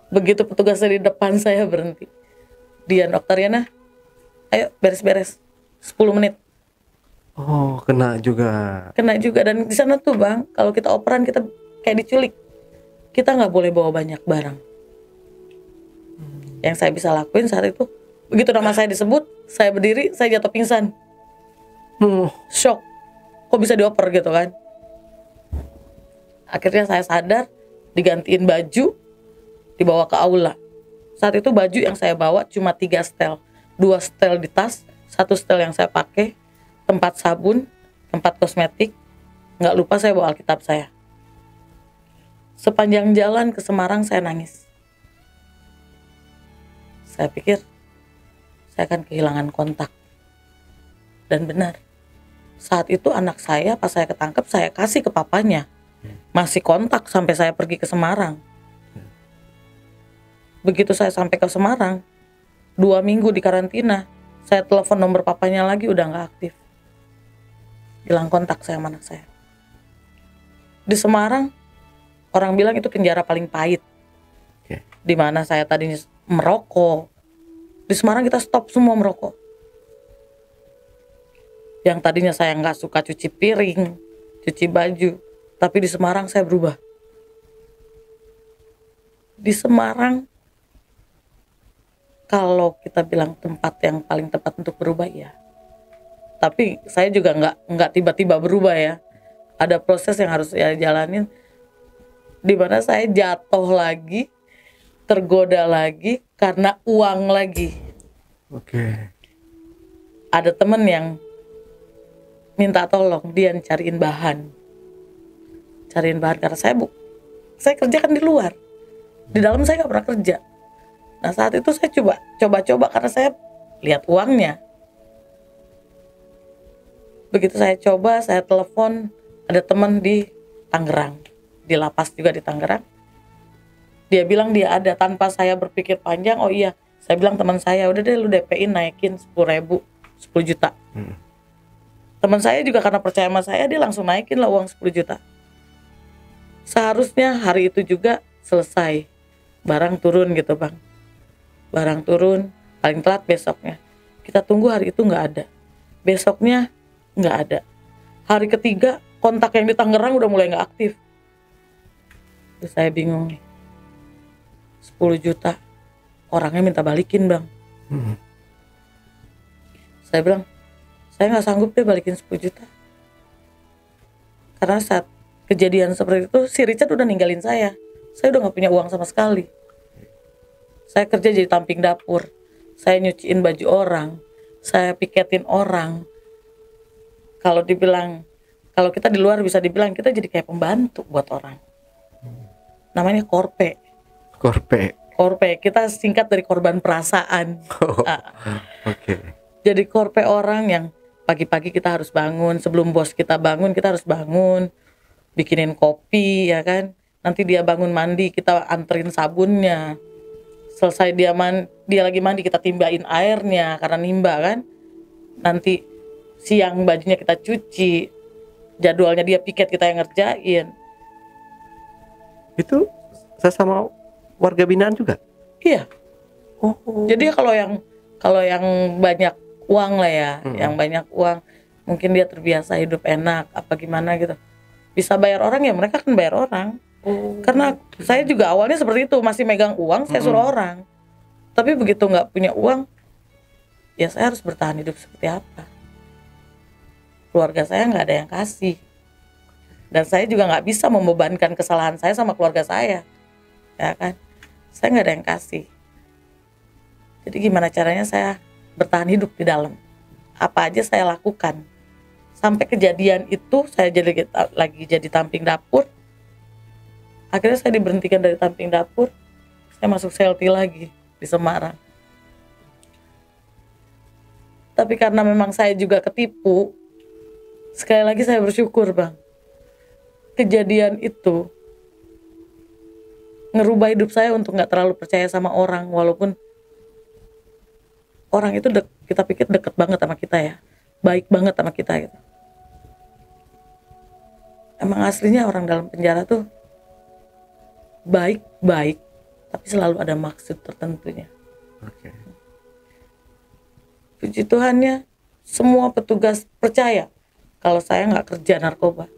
Begitu petugasnya di depan, saya berhenti. Dian, Dokter Yana, ayo beres-beres 10 menit. Oh, kena juga. Dan di sana tuh Bang, kalau kita operan kita kayak diculik. Kita nggak boleh bawa banyak barang. Yang saya bisa lakuin saat itu, begitu nama saya disebut, saya berdiri, saya jatuh pingsan. Shock, kok bisa dioper gitu kan. Akhirnya saya sadar, digantiin baju, dibawa ke aula. Saat itu baju yang saya bawa cuma 3 setel. 2 setel di tas, 1 setel yang saya pakai, tempat sabun, tempat kosmetik. Nggak lupa saya bawa Alkitab saya. Sepanjang jalan ke Semarang saya nangis. Saya pikir saya akan kehilangan kontak. Dan benar, saat itu anak saya pas saya ketangkep saya kasih ke papanya. Masih kontak sampai saya pergi ke Semarang. Begitu saya sampai ke Semarang, 2 minggu di karantina, saya telepon nomor papanya lagi udah gak aktif. Hilang kontak saya sama anak saya. Di Semarang, orang bilang itu penjara paling pahit. Di mana saya tadinya merokok. Di Semarang kita stop semua merokok. Yang tadinya saya nggak suka cuci piring, cuci baju, tapi di Semarang saya berubah. Di Semarang, kalau kita bilang tempat yang paling tepat untuk berubah ya. Tapi saya juga nggak tiba-tiba berubah ya. Ada proses yang harus saya jalanin. Di mana saya jatuh lagi, tergoda lagi karena uang lagi. Ada temen yang minta tolong dia cariin bahan karena saya kerja kan di luar, di dalam saya nggak pernah kerja. Nah saat itu saya coba karena saya lihat uangnya. Begitu saya coba, saya telepon ada teman di Tangerang, di lapas juga di Tangerang. Dia bilang dia ada, tanpa saya berpikir panjang. Oh iya, saya bilang teman saya, udah deh lu DP-in, naikin 10.000, 10 juta. Teman saya juga karena percaya sama saya, dia langsung naikin lah uang 10 juta. Seharusnya hari itu juga selesai, barang turun gitu bang. Barang turun, paling telat besoknya. Kita tunggu, hari itu nggak ada. Besoknya nggak ada. Hari ketiga kontak yang di Tangerang udah mulai nggak aktif. Terus saya bingung nih. 10 juta orangnya minta balikin bang. Saya bilang, saya nggak sanggup deh balikin 10 juta. Karena saat kejadian seperti itu, si Richard udah ninggalin saya. Saya udah nggak punya uang sama sekali. Saya kerja jadi tamping dapur. Saya nyuciin baju orang. Saya piketin orang. Kalau dibilang, kalau kita di luar bisa dibilang kita jadi kayak pembantu buat orang. Namanya korpe. Korpe, kita singkat dari korban perasaan. Oke. Jadi korpe orang yang pagi-pagi kita harus bangun, sebelum bos kita bangun kita harus bangun, bikinin kopi ya kan. Nanti dia bangun mandi, kita anterin sabunnya. Selesai dia lagi mandi, kita timbain airnya karena nimba kan. Nanti siang bajunya kita cuci, jadwalnya dia piket, kita yang ngerjain. Itu sama warga binaan juga? Iya. Jadi kalau yang banyak uang lah ya, yang banyak uang, mungkin dia terbiasa hidup enak apa gimana gitu, bisa bayar orang ya mereka kan bayar orang. Karena saya juga awalnya seperti itu, masih megang uang saya suruh orang. Tapi begitu nggak punya uang, ya saya harus bertahan hidup seperti apa? Keluarga saya nggak ada yang kasih, dan saya juga nggak bisa membebankan kesalahan saya sama keluarga saya, ya kan? Saya nggak ada yang kasih. Jadi gimana caranya saya bertahan hidup di dalam? Apa aja saya lakukan. Sampai kejadian itu saya lagi jadi tamping dapur. Akhirnya saya diberhentikan dari tamping dapur. Saya masuk selti lagi di Semarang. Tapi karena memang saya juga ketipu, sekali lagi saya bersyukur bang. Kejadian itu ngerubah hidup saya untuk nggak terlalu percaya sama orang, walaupun orang itu kita pikir deket banget sama kita ya, baik banget sama kita gitu. Emang aslinya orang dalam penjara tuh baik-baik, tapi selalu ada maksud tertentunya. Oke. Puji Tuhannya, semua petugas percaya kalau saya nggak kerja narkoba.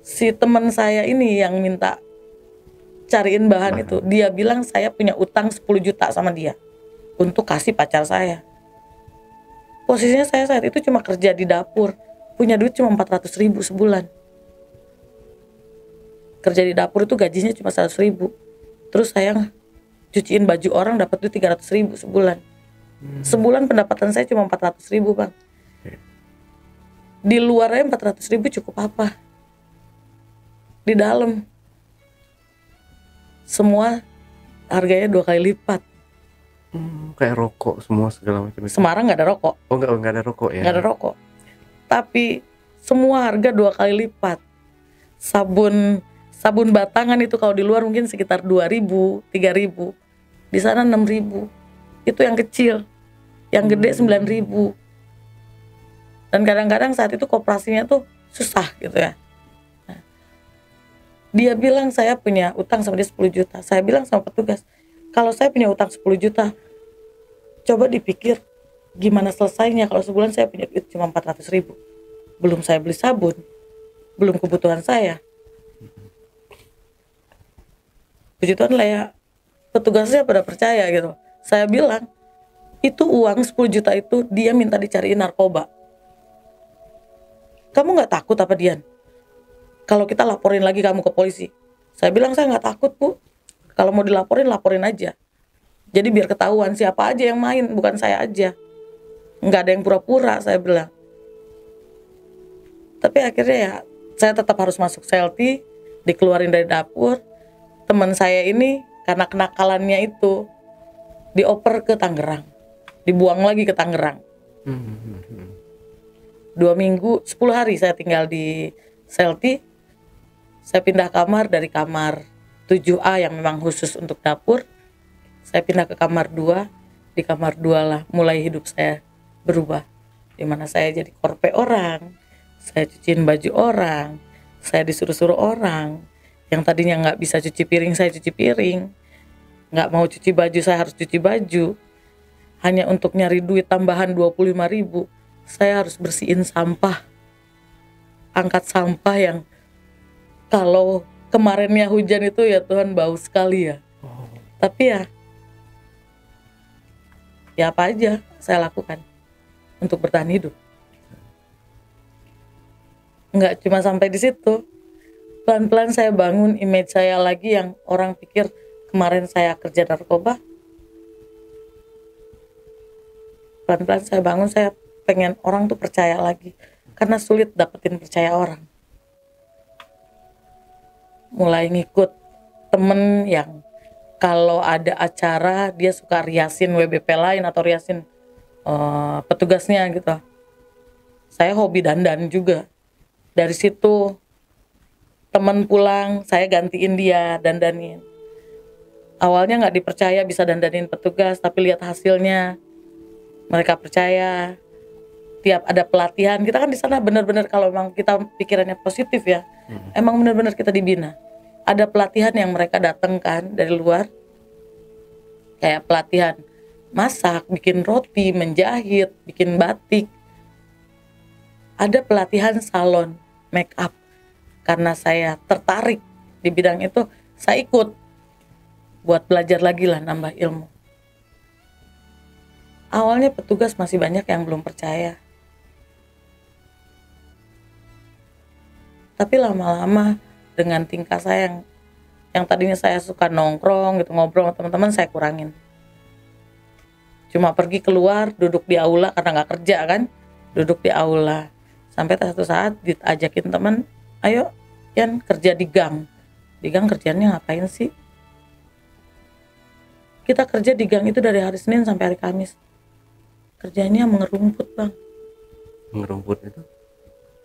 Si teman saya ini yang minta cariin bahan itu, dia bilang saya punya utang 10 juta sama dia untuk kasih pacar saya. Posisinya saya saat itu cuma kerja di dapur, punya duit cuma 400.000 sebulan. Kerja di dapur itu gajinya cuma 100.000. Terus saya cuciin baju orang dapat duit 300.000 sebulan. Sebulan pendapatan saya cuma 400.000 bang. Di luarnya 400.000 cukup apa? Di dalam semua harganya 2 kali lipat. Kayak rokok semua segala macam itu. Semarang nggak ada rokok. Oh nggak ada rokok ya? Nggak ada rokok. Tapi semua harga 2 kali lipat. Sabun batangan itu kalau di luar mungkin sekitar 2.000, 3.000. Di sana 6.000. Itu yang kecil. Yang gede 9.000. Dan kadang-kadang saat itu koperasinya tuh susah gitu ya. Dia bilang saya punya utang sama dia 10 juta. Saya bilang sama petugas, kalau saya punya utang 10 juta, coba dipikir gimana selesainya kalau sebulan saya punya duit cuma 400.000. Belum saya beli sabun, belum kebutuhan saya. Puji Tuhan lah ya, petugasnya pada percaya gitu. Saya bilang, itu uang 10 juta itu dia minta dicariin narkoba. Kamu gak takut apa Dian? Kalau kita laporin lagi kamu ke polisi. Saya bilang saya nggak takut bu. Kalau mau dilaporin, laporin aja. Jadi biar ketahuan siapa aja yang main, bukan saya aja. Nggak ada yang pura-pura, saya bilang. Tapi akhirnya ya, saya tetap harus masuk selti, dikeluarin dari dapur. Teman saya ini karena kenakalannya itu dioper ke Tangerang, dibuang lagi ke Tangerang. 2 minggu 10 hari saya tinggal di Selti. Saya pindah kamar dari kamar 7A yang memang khusus untuk dapur. Saya pindah ke kamar 2. Di kamar 2 lah mulai hidup saya berubah, dimana saya jadi korpe orang, saya cuciin baju orang, saya disuruh-suruh orang. Yang tadinya nggak bisa cuci piring, saya cuci piring. Nggak mau cuci baju, saya harus cuci baju. Hanya untuk nyari duit tambahan 25.000, saya harus bersihin sampah, angkat sampah yang kalau kemarinnya hujan itu ya Tuhan bau sekali ya. Tapi ya apa aja saya lakukan untuk bertahan hidup. Nggak cuma sampai di situ, pelan-pelan saya bangun image saya lagi yang orang pikir kemarin saya kerja narkoba. Pelan-pelan saya bangun, saya pengen orang tuh percaya lagi, karena sulit dapetin percaya orang. Mulai ngikut temen yang kalau ada acara dia suka riasin WBP lain atau riasin petugasnya gitu. Saya hobi dandan juga. Dari situ temen pulang, saya gantiin dia dandanin. Awalnya nggak dipercaya bisa dandanin petugas, tapi lihat hasilnya, mereka percaya. Tiap ada pelatihan, kita kan di sana benar-benar kalau memang kita pikirannya positif ya, emang benar-benar kita dibina. Ada pelatihan yang mereka datangkan dari luar, kayak pelatihan masak, bikin roti, menjahit, bikin batik. Ada pelatihan salon, make up. Karena saya tertarik di bidang itu, saya ikut buat belajar lagi lah, nambah ilmu. Awalnya petugas masih banyak yang belum percaya. Tapi lama-lama dengan tingkah saya yang tadinya saya suka nongkrong gitu, ngobrol sama teman-teman, saya kurangin. Cuma pergi keluar, duduk di aula karena nggak kerja kan, duduk di aula. Sampai satu saat diajakin teman, ayo Yan kerja di gang. Di gang kerjanya ngapain sih? Kita kerja di gang itu dari hari Senin sampai hari Kamis. Kerjanya mengerumput bang. Mengerumput itu?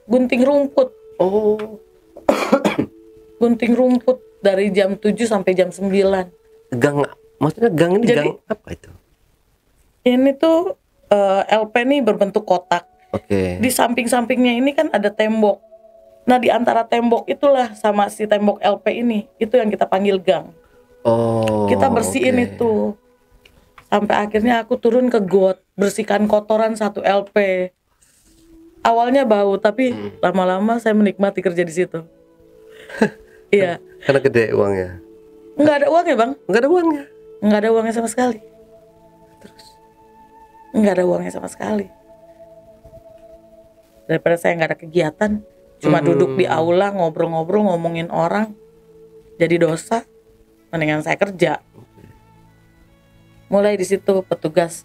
Gunting rumput. Oh. Gunting rumput dari jam 7 sampai jam 9. Gang, maksudnya gang ini Jadi, gang apa itu? Ini tuh LP nih berbentuk kotak. Oke. Di samping-sampingnya ini kan ada tembok. Nah di antara tembok itulah sama si tembok LP ini, itu yang kita panggil gang. Oh. Kita bersihin itu. Sampai akhirnya aku turun ke got, bersihkan kotoran satu LP. Awalnya bau, tapi lama-lama saya menikmati kerja di situ. Iya. Karena gede uangnya. Nggak ada uangnya bang. Nggak ada uangnya. Nggak ada uangnya sama sekali. Terus nggak ada uangnya sama sekali. Daripada saya nggak ada kegiatan, cuma duduk di aula ngobrol-ngobrol ngomongin orang, jadi dosa. Mendingan saya kerja. Mulai di situ petugas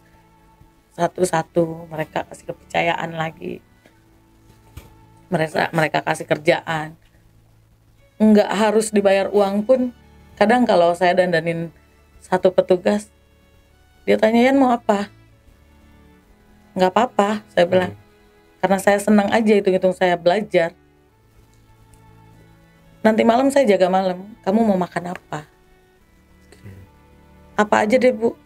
satu-satu mereka kasih kepercayaan lagi. Mereka kasih kerjaan. Nggak harus dibayar uang pun. Kadang kalau saya dandanin satu petugas, dia tanyain mau apa? Nggak apa-apa, saya bilang. Karena saya senang aja, hitung-hitung saya belajar. Nanti malam saya jaga malam. Kamu mau makan apa? Apa aja deh bu.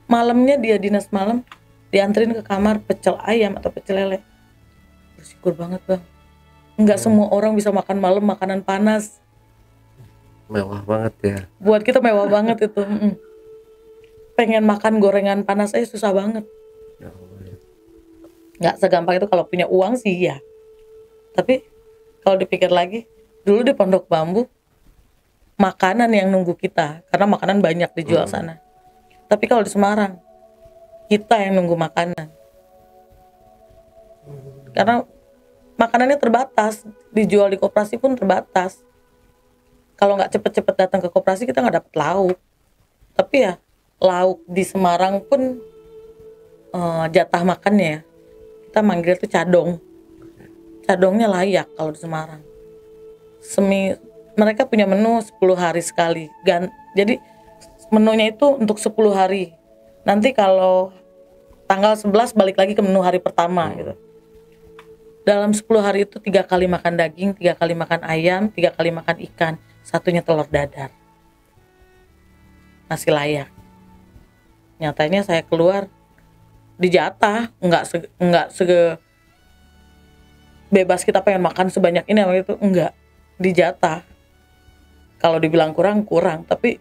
Malamnya dia dinas malam, dianterin ke kamar pecel ayam atau pecel lele. Bersyukur banget bang. Nggak semua orang bisa makan malam makanan panas. Mewah banget ya. Buat kita mewah banget itu. Pengen makan gorengan panas aja susah banget. Nggak segampang itu kalau punya uang sih ya. Tapi kalau dipikir lagi, dulu di Pondok Bambu makanan yang nunggu kita, karena makanan banyak dijual sana. Tapi kalau di Semarang, kita yang nunggu makanan. Karena makanannya terbatas, dijual di koperasi pun terbatas. Kalau nggak cepet-cepet datang ke koperasi kita nggak dapet lauk. Tapi ya lauk di Semarang pun jatah makannya ya. Kita manggil itu cadong. Cadongnya layak kalau di Semarang. Mereka punya menu 10 hari sekali. Jadi menunya itu untuk 10 hari. Nanti kalau tanggal 11 balik lagi ke menu hari pertama gitu. Dalam 10 hari itu 3 kali makan daging, 3 kali makan ayam, 3 kali makan ikan, satunya telur dadar. Masih layak. Nyatanya saya keluar dijatah, enggak bebas kita pengen makan sebanyak ini apa itu, enggak, dijatah. Kalau dibilang kurang, tapi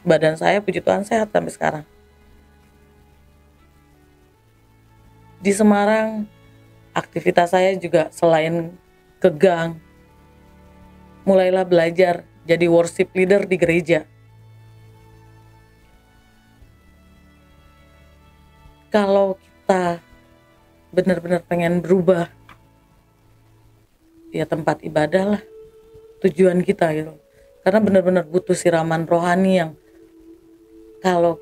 badan saya puji Tuhan sehat sampai sekarang. Di Semarang, aktivitas saya juga selain ke gang, mulailah belajar jadi worship leader di gereja. Kalau kita benar-benar pengen berubah, ya tempat ibadah lah tujuan kita gitu. Karena benar-benar butuh siraman rohani yang kalau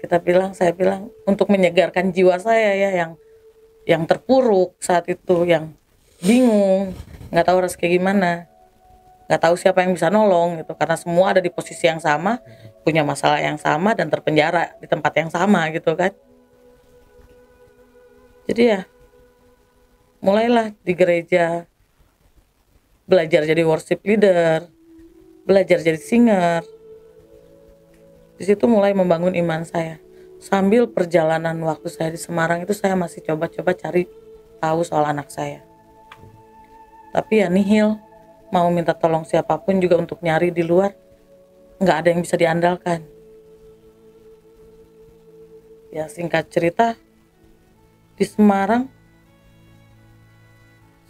saya bilang untuk menyegarkan jiwa saya ya, yang terpuruk saat itu, yang bingung, nggak tahu harus kayak gimana, nggak tahu siapa yang bisa nolong gitu, karena semua ada di posisi yang sama, punya masalah yang sama dan terpenjara di tempat yang sama gitu kan. Jadi ya mulailah di gereja belajar jadi worship leader, belajar jadi singer. Di situ mulai membangun iman saya. Sambil perjalanan waktu saya di Semarang itu saya masih coba-coba cari tahu soal anak saya. Tapi ya nihil, mau minta tolong siapapun juga untuk nyari di luar, nggak ada yang bisa diandalkan. Ya singkat cerita, di Semarang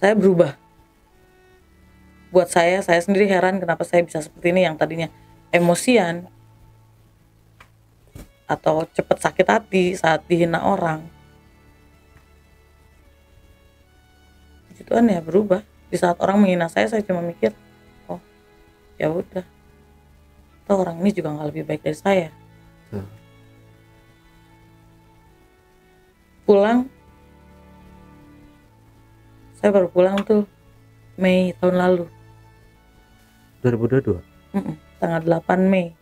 saya berubah. Buat saya sendiri heran kenapa saya bisa seperti ini, yang tadinya emosian atau cepat sakit hati saat dihina orang. Puji Tuhan ya berubah. Di saat orang menghina saya cuma mikir, oh ya udah, toh orang ini juga nggak lebih baik dari saya. Pulang, saya baru pulang tuh Mei tahun lalu. 2022? Tanggal 8 Mei.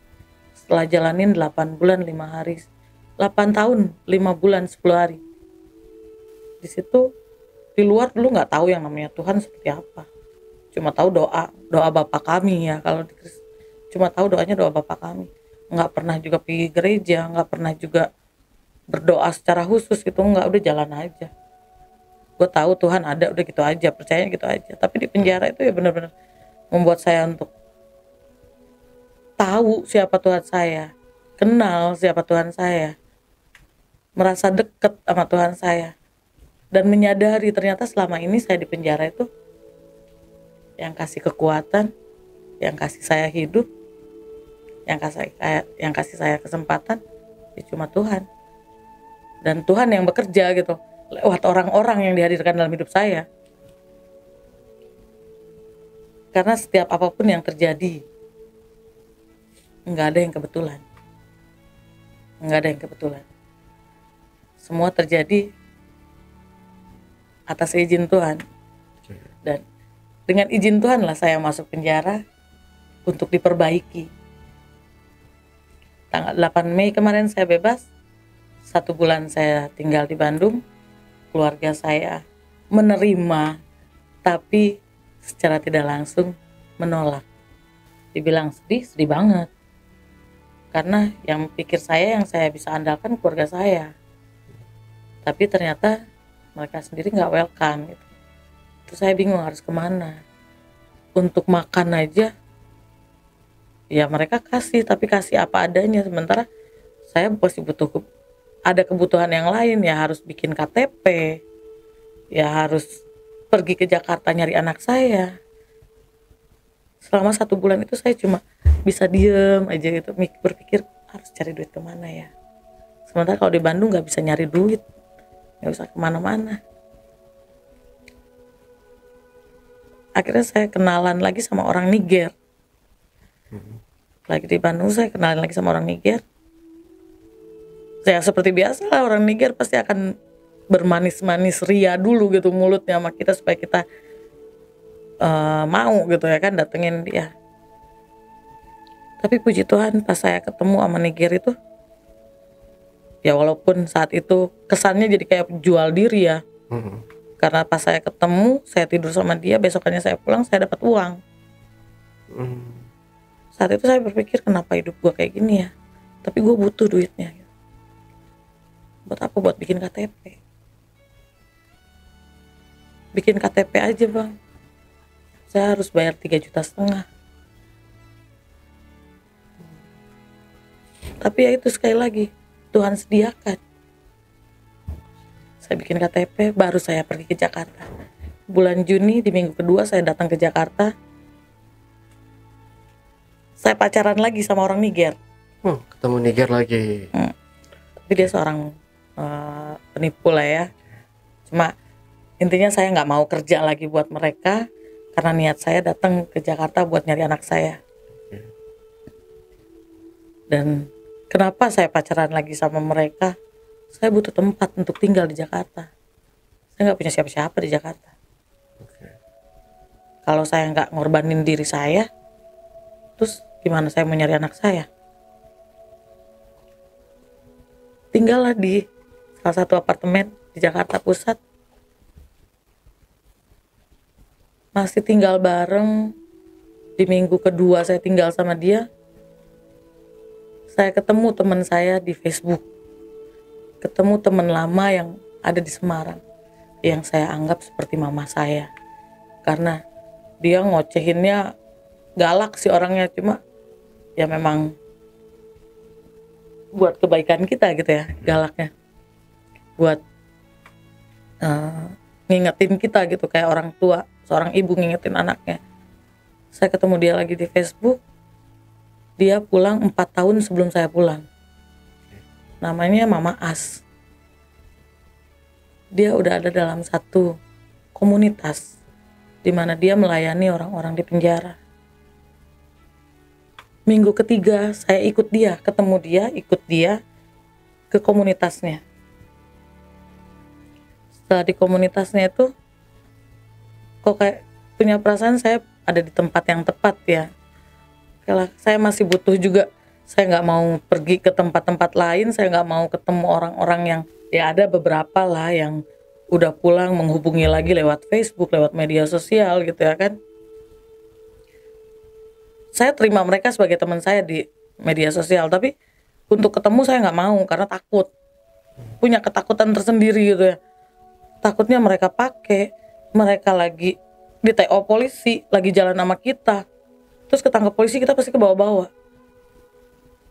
Setelah jalanin 8 bulan 5 hari. 8 tahun 5 bulan 10 hari. Di situ di luar dulu nggak tahu yang namanya Tuhan seperti apa. Cuma tahu doa Bapa kami ya, kalau di Kristen. Cuma tahu doanya doa Bapa kami. Nggak pernah juga pergi gereja, nggak pernah juga berdoa secara khusus gitu, nggak, udah jalan aja. Gue tahu Tuhan ada, udah gitu aja, percaya gitu aja. Tapi di penjara itu ya benar-benar membuat saya untuk tahu siapa Tuhan saya, kenal siapa Tuhan saya, merasa dekat sama Tuhan saya, dan menyadari ternyata selama ini saya di penjara itu yang kasih kekuatan, yang kasih saya hidup, yang kasih saya kesempatan ya cuma Tuhan. Dan Tuhan yang bekerja gitu lewat orang-orang yang dihadirkan dalam hidup saya. Karena setiap apapun yang terjadi, nggak ada yang kebetulan. Nggak ada yang kebetulan. Semua terjadi atas izin Tuhan. Dan dengan izin Tuhan lah saya masuk penjara untuk diperbaiki. Tanggal 8 Mei kemarin saya bebas. 1 bulan saya tinggal di Bandung. Keluarga saya menerima, tapi secara tidak langsung menolak. Dibilang sedih banget. Karena yang saya bisa andalkan keluarga saya. Tapi ternyata mereka sendiri nggak welcome gitu. Terus saya bingung harus kemana. Untuk makan aja, ya mereka kasih, tapi kasih apa adanya. Sementara saya masih butuh ada kebutuhan yang lain, ya harus bikin KTP, ya harus pergi ke Jakarta nyari anak saya. Selama 1 bulan itu saya cuma bisa diem aja gitu, berpikir harus cari duit kemana ya. Sementara kalau di Bandung nggak bisa nyari duit, nggak usah kemana-mana. Akhirnya saya kenalan lagi sama orang Niger. Lagi di Bandung saya kenalan lagi sama orang Niger. Ya seperti biasa lah, orang Niger pasti akan bermanis-manis ria dulu gitu mulutnya sama kita supaya kita mau gitu ya kan datengin dia. Tapi puji Tuhan pas saya ketemu sama Niger itu, ya walaupun saat itu kesannya jadi kayak jual diri ya. Karena pas saya ketemu, saya tidur sama dia, besokannya saya pulang, saya dapat uang. Saat itu saya berpikir, kenapa hidup gue kayak gini ya? Tapi gue butuh duitnya. Buat apa? Buat bikin KTP. Bikin KTP aja bang, saya harus bayar 3,5 juta. Tapi ya itu, sekali lagi, Tuhan sediakan. Saya bikin KTP, baru saya pergi ke Jakarta. Bulan Juni di minggu kedua saya datang ke Jakarta. Saya pacaran lagi sama orang Niger. Ketemu Niger lagi. Tapi dia seorang penipu lah ya. Cuma intinya saya nggak mau kerja lagi buat mereka, karena niat saya datang ke Jakarta buat nyari anak saya. Dan kenapa saya pacaran lagi sama mereka? Saya butuh tempat untuk tinggal di Jakarta. Saya nggak punya siapa-siapa di Jakarta. Kalau saya nggak ngorbanin diri saya, terus gimana saya mau nyari anak saya? Tinggallah di salah satu apartemen di Jakarta Pusat. Masih tinggal bareng. Di minggu kedua saya tinggal sama dia, saya ketemu teman saya di Facebook. Ketemu teman lama yang ada di Semarang, yang saya anggap seperti mama saya. Karena dia ngocehinnya galak sih orangnya, cuma ya memang buat kebaikan kita gitu ya, galaknya. Buat ngingetin kita gitu, kayak orang tua, seorang ibu ngingetin anaknya. Saya ketemu dia lagi di Facebook. Dia pulang 4 tahun sebelum saya pulang. Namanya Mama As. Dia udah ada dalam satu komunitas di mana dia melayani orang-orang di penjara. Minggu ketiga saya ikut dia, ketemu dia, ikut dia ke komunitasnya. Setelah di komunitasnya itu, kok kayak punya perasaan saya ada di tempat yang tepat ya. Kalau saya masih butuh juga, saya nggak mau pergi ke tempat-tempat lain, saya nggak mau ketemu orang-orang yang, ya ada beberapa lah yang udah pulang menghubungi lagi lewat Facebook, lewat media sosial gitu ya kan. Saya terima mereka sebagai teman saya di media sosial, tapi untuk ketemu saya nggak mau karena takut, punya ketakutan tersendiri gitu ya. Takutnya mereka pakai, mereka lagi di TO polisi, lagi jalan sama kita, terus ketangkep polisi, kita pasti ke bawah-bawah.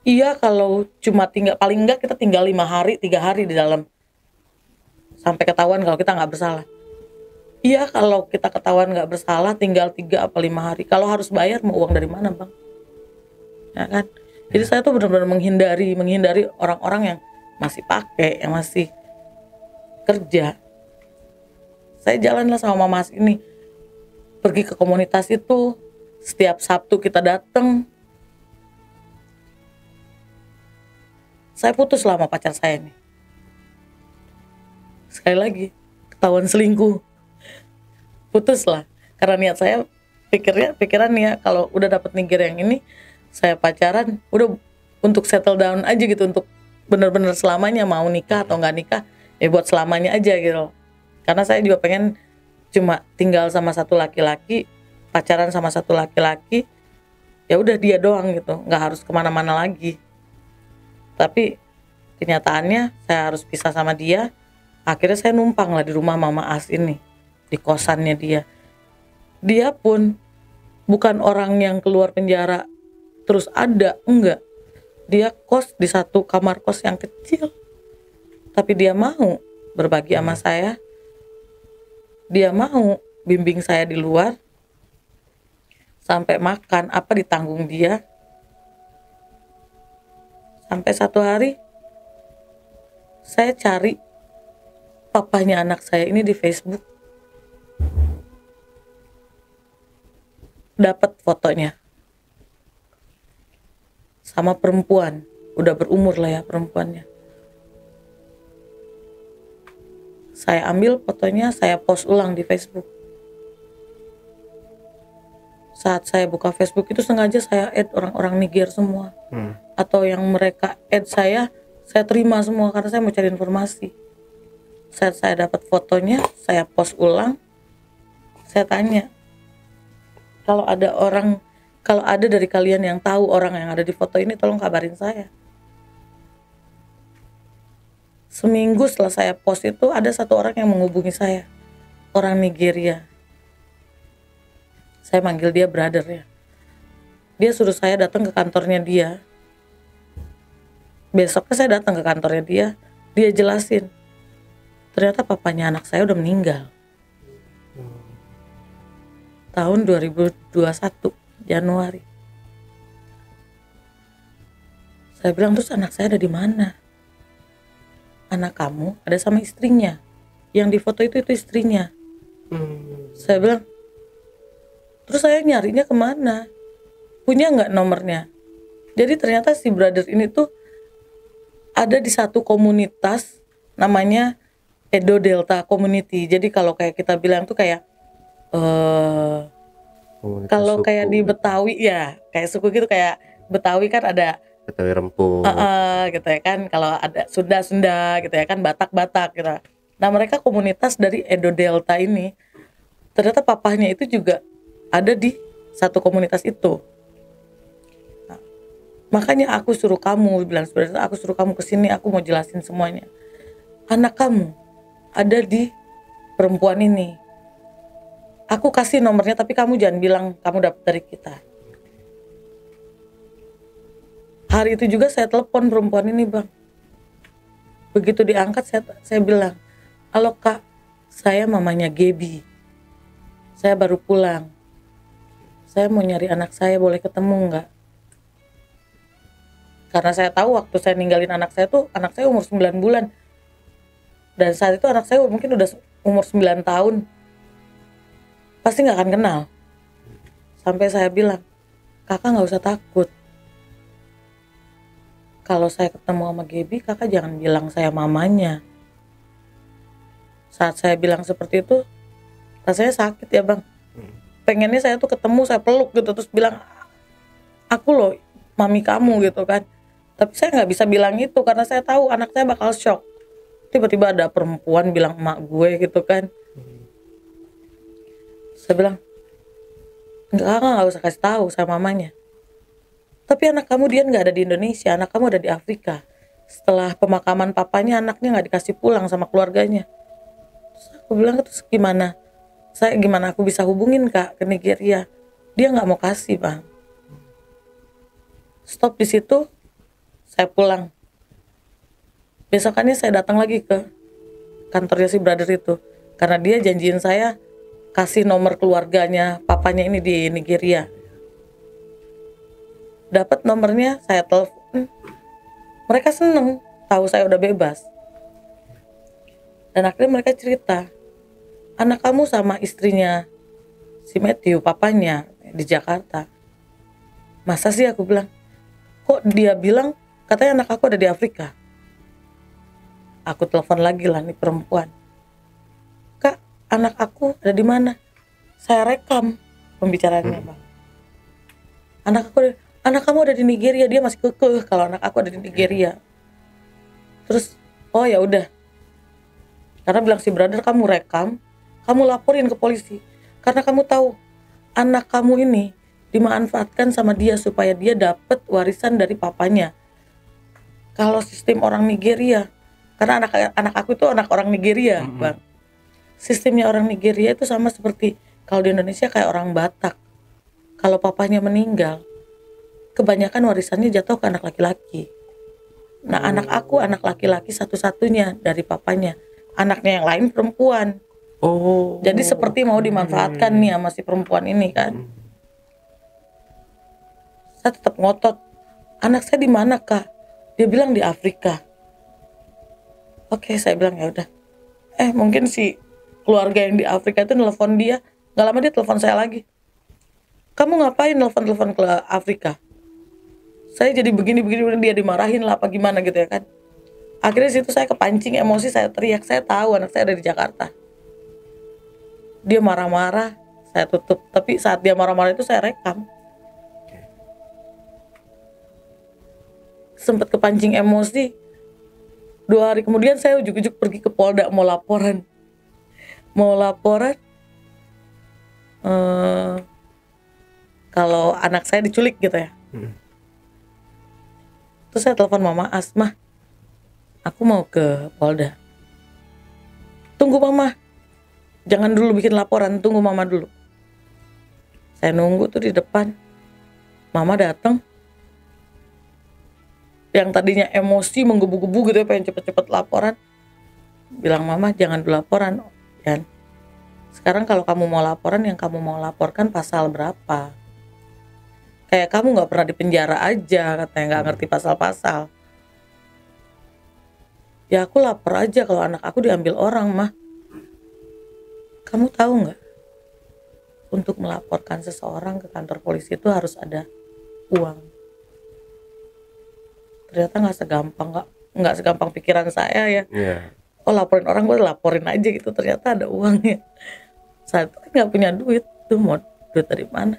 Iya, kalau cuma tinggal, paling enggak kita tinggal 5 hari, 3 hari di dalam, sampai ketahuan kalau kita nggak bersalah. Iya, kalau kita ketahuan nggak bersalah tinggal 3 apa 5 hari. Kalau harus bayar, mau uang dari mana bang? Ya kan? Jadi saya tuh benar-benar menghindari orang-orang yang masih pakai, yang masih kerja. Saya jalanlah sama Mas ini, pergi ke komunitas itu. Setiap Sabtu kita datang. Saya putus lah sama pacar saya nih. Sekali lagi, ketahuan selingkuh. Putus lah. Karena niat saya, pikiran ya, kalau udah dapet Niger yang ini, saya pacaran, udah untuk settle down aja gitu, untuk bener-bener selamanya, mau nikah atau nggak nikah, ya buat selamanya aja gitu. Karena saya juga pengen cuma tinggal sama satu laki-laki, pacaran sama satu laki-laki, ya udah dia doang gitu, nggak harus kemana-mana lagi. Tapi kenyataannya saya harus pisah sama dia. Akhirnya saya numpang lah di rumah Mama As ini, di kosannya dia. Dia pun bukan orang yang keluar penjara terus ada, enggak. Dia kos di satu kamar kos yang kecil, tapi dia mau berbagi sama saya. Dia mau bimbing saya di luar, sampai makan apa ditanggung dia. Sampai satu hari saya cari papahnya anak saya ini di Facebook, dapat fotonya sama perempuan, udah berumur lah ya perempuannya. Saya ambil fotonya, saya post ulang di Facebook. Saat saya buka Facebook itu sengaja saya add orang-orang Niger semua. Atau yang mereka add saya terima semua karena saya mau cari informasi. Saat saya dapat fotonya, saya post ulang. Saya tanya, kalau ada dari kalian yang tahu orang yang ada di foto ini, tolong kabarin saya. Seminggu setelah saya post itu, ada satu orang yang menghubungi saya, orang Nigeria. Saya manggil dia brother ya. Dia suruh saya datang ke kantornya dia. Besoknya saya datang ke kantornya dia, dia jelasin, ternyata papanya anak saya udah meninggal. Tahun 2021 Januari. Saya bilang, terus anak saya ada di mana? Anak kamu ada sama istrinya. Yang di foto itu istrinya. Saya bilang, terus saya nyarinya kemana? Punya nggak nomornya? Jadi ternyata si brother ini tuh ada di satu komunitas namanya Edo Delta Community. Jadi kalau kayak kita bilang tuh kayak kalau kayak di Betawi ya, kayak suku gitu, kayak Betawi kan ada Betawi Rempung. gitu ya kan. Kalau ada Sunda gitu ya kan, Batak gitu. Nah mereka komunitas dari Edo Delta ini. Ternyata papahnya itu juga ada di satu komunitas itu. Makanya aku suruh kamu, bilang sebenarnya aku suruh kamu kesini, aku mau jelasin semuanya. Anak kamu ada di perempuan ini. Aku kasih nomornya, tapi kamu jangan bilang kamu dapat dari kita. Hari itu juga saya telepon perempuan ini, Bang. Begitu diangkat saya bilang, halo Kak, saya mamanya Gaby. Saya baru pulang. Saya mau nyari anak saya, boleh ketemu nggak? Karena saya tahu waktu saya ninggalin anak saya tuh, anak saya umur 9 bulan. Dan saat itu anak saya mungkin udah umur 9 tahun. Pasti gak akan kenal. Sampai saya bilang, kakak gak usah takut. Kalau saya ketemu sama Gaby, kakak jangan bilang saya mamanya. Saat saya bilang seperti itu, rasanya sakit ya Bang. Pengennya saya tuh ketemu, saya peluk gitu, terus bilang, aku loh mami kamu gitu kan. Tapi saya nggak bisa bilang itu karena saya tahu anak saya bakal shock. Tiba-tiba ada perempuan bilang emak gue gitu kan. Saya bilang, nggak usah kasih tahu sama mamanya. Tapi anak kamu dia nggak ada di Indonesia, anak kamu ada di Afrika. Setelah pemakaman papanya, anaknya nggak dikasih pulang sama keluarganya. Terus aku bilang, terus gimana? Gimana aku bisa hubungin Kak ke Nigeria? Dia nggak mau kasih Bang. Stop di situ. Saya pulang. Besokannya saya datang lagi ke kantornya si brother itu. Karena dia janjiin saya kasih nomor keluarganya papanya ini di Nigeria. Dapat nomornya, saya telepon. Mereka seneng tahu saya udah bebas. Dan akhirnya mereka cerita, anak kamu sama istrinya si Matthew, papanya di Jakarta. Masa sih, aku bilang, kok dia bilang katanya anak aku ada di Afrika. Aku telepon lagi lah nih perempuan. Kak, anak aku ada di mana? Saya rekam pembicaraannya Bang. Anak kamu ada di Nigeria. Dia masih kekeh kalau anak aku ada di Nigeria. Terus, oh ya udah. Karena bilang si brother, kamu rekam, kamu laporin ke polisi. Karena kamu tahu anak kamu ini dimanfaatkan sama dia supaya dia dapat warisan dari papanya. Kalau sistem orang Nigeria, karena anak aku itu anak orang Nigeria, Bang. Sistemnya orang Nigeria itu sama seperti kalau di Indonesia kayak orang Batak. Kalau papanya meninggal, kebanyakan warisannya jatuh ke anak laki-laki. Nah, anak aku anak laki-laki satu-satunya dari papanya. Anaknya yang lain perempuan. Jadi seperti mau dimanfaatkan nih sama si perempuan ini kan. Saya tetap ngotot. Anak saya di mana Kak? Dia bilang di Afrika. Oke, saya bilang ya udah. Mungkin si keluarga yang di Afrika itu nelfon dia. Gak lama dia telepon saya lagi. Kamu ngapain nelfon ke Afrika? Saya jadi begini dia dimarahin lah apa gimana gitu ya kan. Akhirnya situ saya kepancing emosi, saya teriak, saya tahu anak saya ada di Jakarta. Dia marah-marah, saya tutup. Tapi saat dia marah-marah itu saya rekam. Sempat kepancing emosi. 2 hari kemudian saya ujuk-ujuk pergi ke Polda mau laporan eh, kalau anak saya diculik gitu ya. Terus saya telepon Mama Asmah, aku mau ke Polda. Tunggu Mama, jangan dulu bikin laporan, tunggu Mama dulu. Saya nunggu tuh di depan, Mama datang. Yang tadinya emosi menggebu-gebu gitu ya, pengen cepet-cepet laporan, bilang Mama jangan dulu laporan, Yan. Sekarang kalau kamu mau laporan, yang kamu mau laporkan pasal berapa? Kayak kamu nggak pernah di penjara aja, katanya, nggak ngerti pasal-pasal. Ya aku lapor aja kalau anak aku diambil orang, Mah. Kamu tahu nggak? Untuk melaporkan seseorang ke kantor polisi itu harus ada uang. Ternyata nggak segampang pikiran saya ya. Oh laporin orang, gue laporin aja gitu. Ternyata ada uangnya. Saat itu kan nggak punya duit, tuh mau duit dari mana?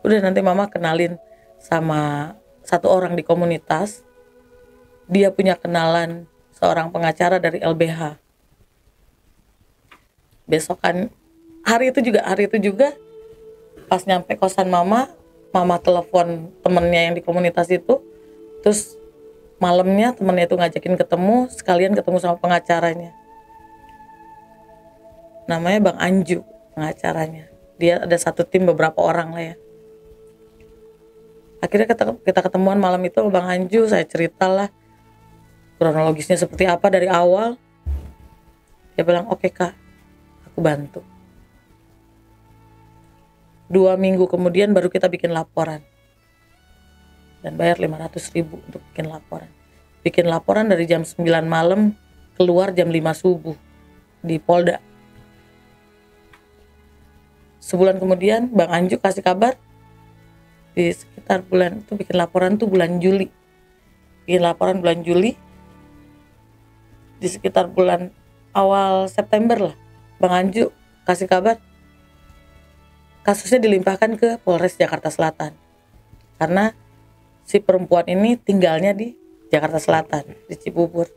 Udah nanti Mama kenalin sama satu orang di komunitas. Dia punya kenalan seorang pengacara dari LBH. Besokan hari itu juga pas nyampe kosan Mama telepon temennya yang di komunitas itu. Terus malamnya temennya itu ngajakin ketemu, sekalian ketemu sama pengacaranya. Namanya Bang Anju pengacaranya. Dia ada satu tim beberapa orang lah ya. Akhirnya kita ketemuan malam itu sama Bang Anju, saya ceritalah kronologisnya seperti apa dari awal. Dia bilang, oke Kak, aku bantu. 2 minggu kemudian baru kita bikin laporan. Dan bayar 500.000 untuk bikin laporan. Bikin laporan dari jam 9 malam, keluar jam 5 subuh di Polda. Sebulan kemudian Bang Anju kasih kabar, di sekitar bulan itu bikin laporan tuh bulan Juli. Bikin laporan bulan Juli, di sekitar bulan awal September lah, Bang Anju kasih kabar kasusnya dilimpahkan ke Polres Jakarta Selatan. Karena si perempuan ini tinggalnya di Jakarta Selatan, di Cibubur.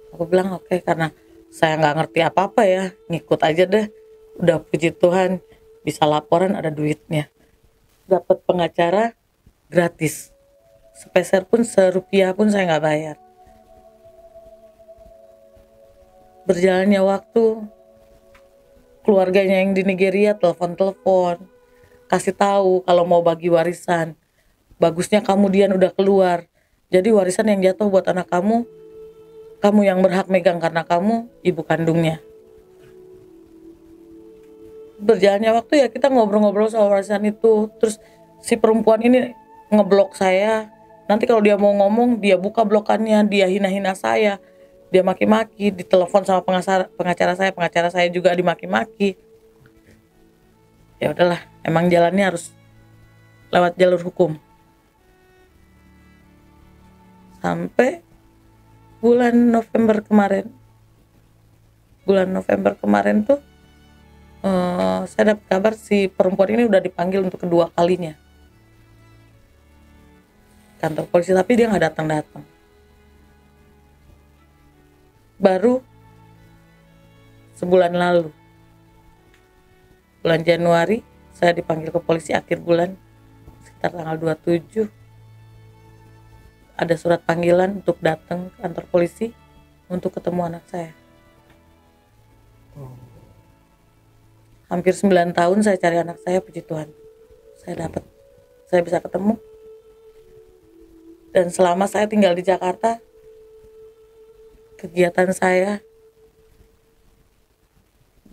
Aku bilang oke, karena saya nggak ngerti apa-apa ya, ngikut aja deh. Udah puji Tuhan bisa laporan, ada duitnya. Dapat pengacara gratis. Sepeser pun, serupiah pun saya nggak bayar. Berjalannya waktu, keluarganya yang di Nigeria telepon, kasih tahu kalau mau bagi warisan. Bagusnya kamu Dian udah keluar. Jadi warisan yang jatuh buat anak kamu yang berhak megang karena kamu ibu kandungnya. Berjalannya waktu ya kita ngobrol-ngobrol soal warisan itu. Terus si perempuan ini ngeblok saya. Nanti kalau dia mau ngomong, dia buka blokannya, dia hina-hina saya. Dia maki-maki, ditelepon sama pengacara saya juga dimaki-maki. Ya udahlah, emang jalannya harus lewat jalur hukum. Sampai bulan November kemarin tuh saya dapat kabar si perempuan ini udah dipanggil untuk kedua kalinya kantor polisi, tapi dia nggak datang. Baru sebulan lalu, bulan Januari, saya dipanggil ke polisi akhir bulan, sekitar tanggal 27. Ada surat panggilan untuk datang ke kantor polisi untuk ketemu anak saya. Hampir 9 tahun saya cari anak saya, puji Tuhan. Saya dapat. Saya bisa ketemu. Dan selama saya tinggal di Jakarta, kegiatan saya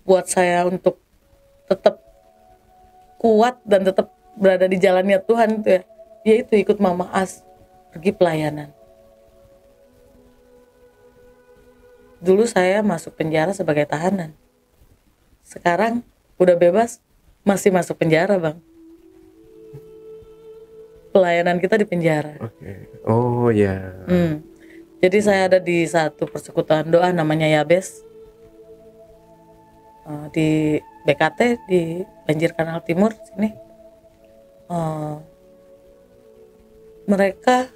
buat saya untuk tetap kuat dan tetap berada di jalannya Tuhan itu ya, yaitu ikut Mama As pergi pelayanan. Dulu saya masuk penjara sebagai tahanan. Sekarang udah bebas, masih masuk penjara, Bang. Pelayanan kita di penjara. Oh ya. Jadi saya ada di satu persekutuan doa namanya Yabes, di BKT di Banjir Kanal Timur sini. Mereka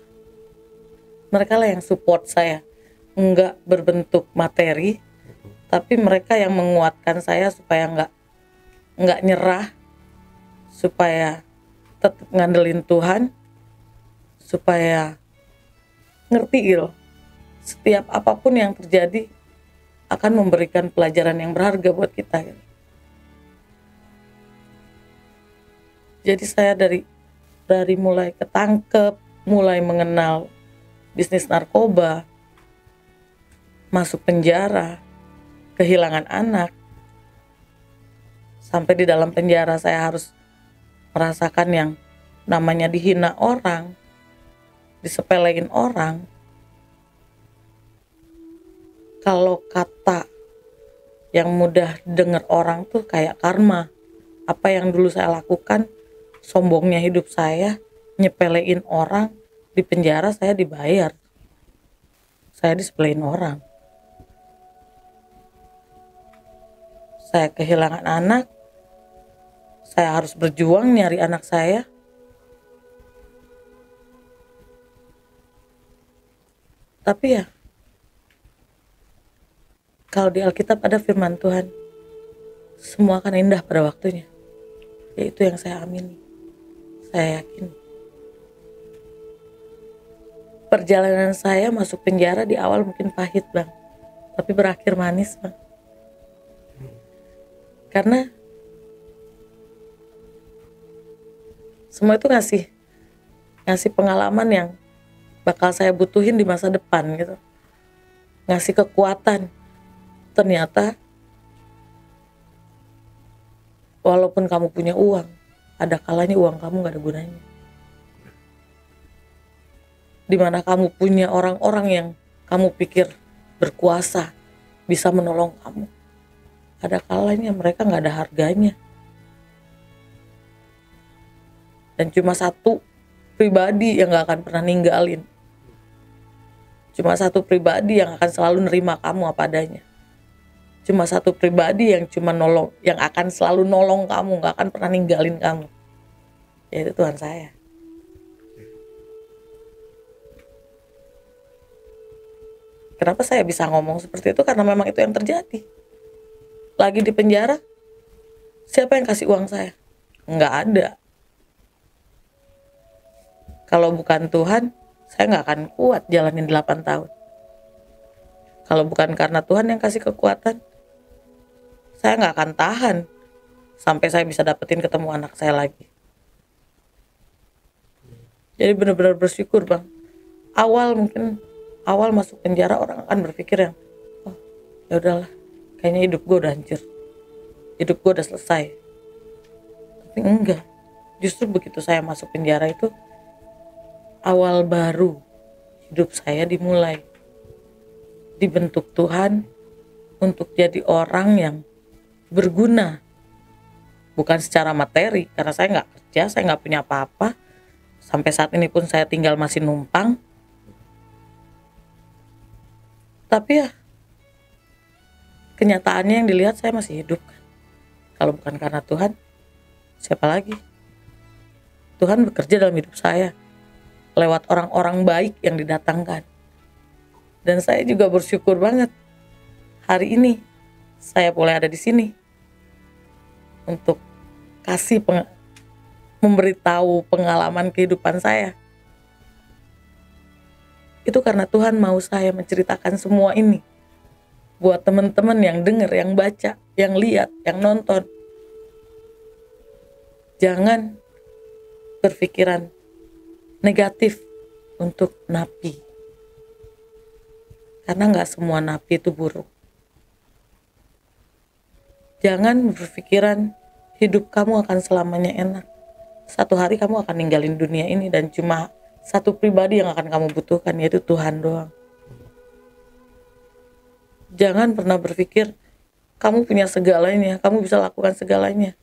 Mereka lah yang support saya, enggak berbentuk materi, tapi mereka yang menguatkan saya supaya enggak nyerah, supaya tetap ngandelin Tuhan, supaya ngerti gitu. Setiap apapun yang terjadi akan memberikan pelajaran yang berharga buat kita gitu. Jadi saya dari mulai ketangkep, mulai mengenal bisnis narkoba, masuk penjara, kehilangan anak, sampai di dalam penjara saya harus merasakan yang namanya dihina orang, disepelein orang. Kalau kata yang mudah dengar orang tuh kayak karma. Apa yang dulu saya lakukan, sombongnya hidup saya, nyepelein orang, di penjara saya dibayar. Saya disepelein orang. Saya kehilangan anak, saya harus berjuang nyari anak saya. Tapi ya, kalau di Alkitab ada firman Tuhan, semua akan indah pada waktunya. Yaitu yang saya amini. Saya yakin. Perjalanan saya masuk penjara di awal mungkin pahit, Bang. Tapi berakhir manis, Bang. Karena semua itu ngasih pengalaman yang bakal saya butuhin di masa depan gitu. Ngasih kekuatan. Ternyata walaupun kamu punya uang, ada kalanya uang kamu gak ada gunanya. Dimana kamu punya orang-orang yang kamu pikir berkuasa, bisa menolong kamu, ada kalanya mereka gak ada harganya. Dan cuma satu pribadi yang gak akan pernah ninggalin. Cuma satu pribadi yang akan selalu nerima kamu apa adanya. Cuma satu pribadi yang yang akan selalu nolong kamu, gak akan pernah ninggalin kamu. Yaitu Tuhan saya. Kenapa saya bisa ngomong seperti itu? Karena memang itu yang terjadi. Lagi di penjara, siapa yang kasih uang saya? Nggak ada. Kalau bukan Tuhan, saya nggak akan kuat jalanin 8 tahun. Kalau bukan karena Tuhan yang kasih kekuatan, saya nggak akan tahan sampai saya bisa dapetin ketemu anak saya lagi. Jadi benar-benar bersyukur, Bang. Awal masuk penjara orang akan berpikir yang, oh ya udahlah, kayaknya hidup gue udah hancur, hidup gue udah selesai. Tapi enggak, justru begitu saya masuk penjara itu awal baru hidup saya dimulai. Dibentuk Tuhan untuk jadi orang yang berguna, bukan secara materi, karena saya nggak kerja, saya nggak punya apa-apa. Sampai saat ini pun saya tinggal masih numpang. Tapi ya, kenyataannya yang dilihat saya masih hidup. Kalau bukan karena Tuhan, siapa lagi? Tuhan bekerja dalam hidup saya lewat orang-orang baik yang didatangkan. Dan saya juga bersyukur banget hari ini saya boleh ada di sini untuk memberitahu pengalaman kehidupan saya. Itu karena Tuhan mau saya menceritakan semua ini buat teman-teman yang dengar, yang baca, yang lihat, yang nonton. Jangan berpikiran negatif untuk napi. Karena gak semua napi itu buruk. Jangan berpikiran hidup kamu akan selamanya enak. Satu hari kamu akan ninggalin dunia ini dan cuma satu pribadi yang akan kamu butuhkan, yaitu Tuhan doang. Jangan pernah berpikir kamu punya segalanya, kamu bisa lakukan segalanya.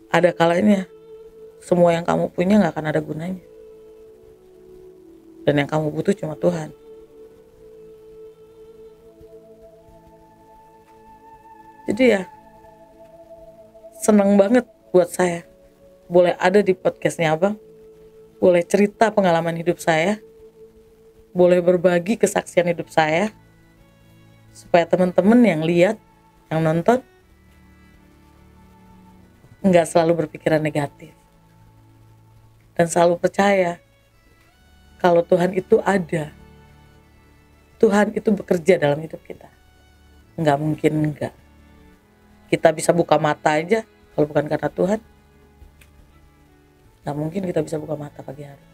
Ada kalanya semua yang kamu punya gak akan ada gunanya. Dan yang kamu butuh cuma Tuhan. Jadi ya, senang banget buat saya boleh ada di podcastnya Abang, boleh cerita pengalaman hidup saya, boleh berbagi kesaksian hidup saya, supaya teman-teman yang lihat, yang nonton, nggak selalu berpikiran negatif. Dan selalu percaya kalau Tuhan itu ada. Tuhan itu bekerja dalam hidup kita. Nggak mungkin enggak. Kita bisa buka mata aja, kalau bukan karena Tuhan, nggak mungkin kita bisa buka mata pagi hari.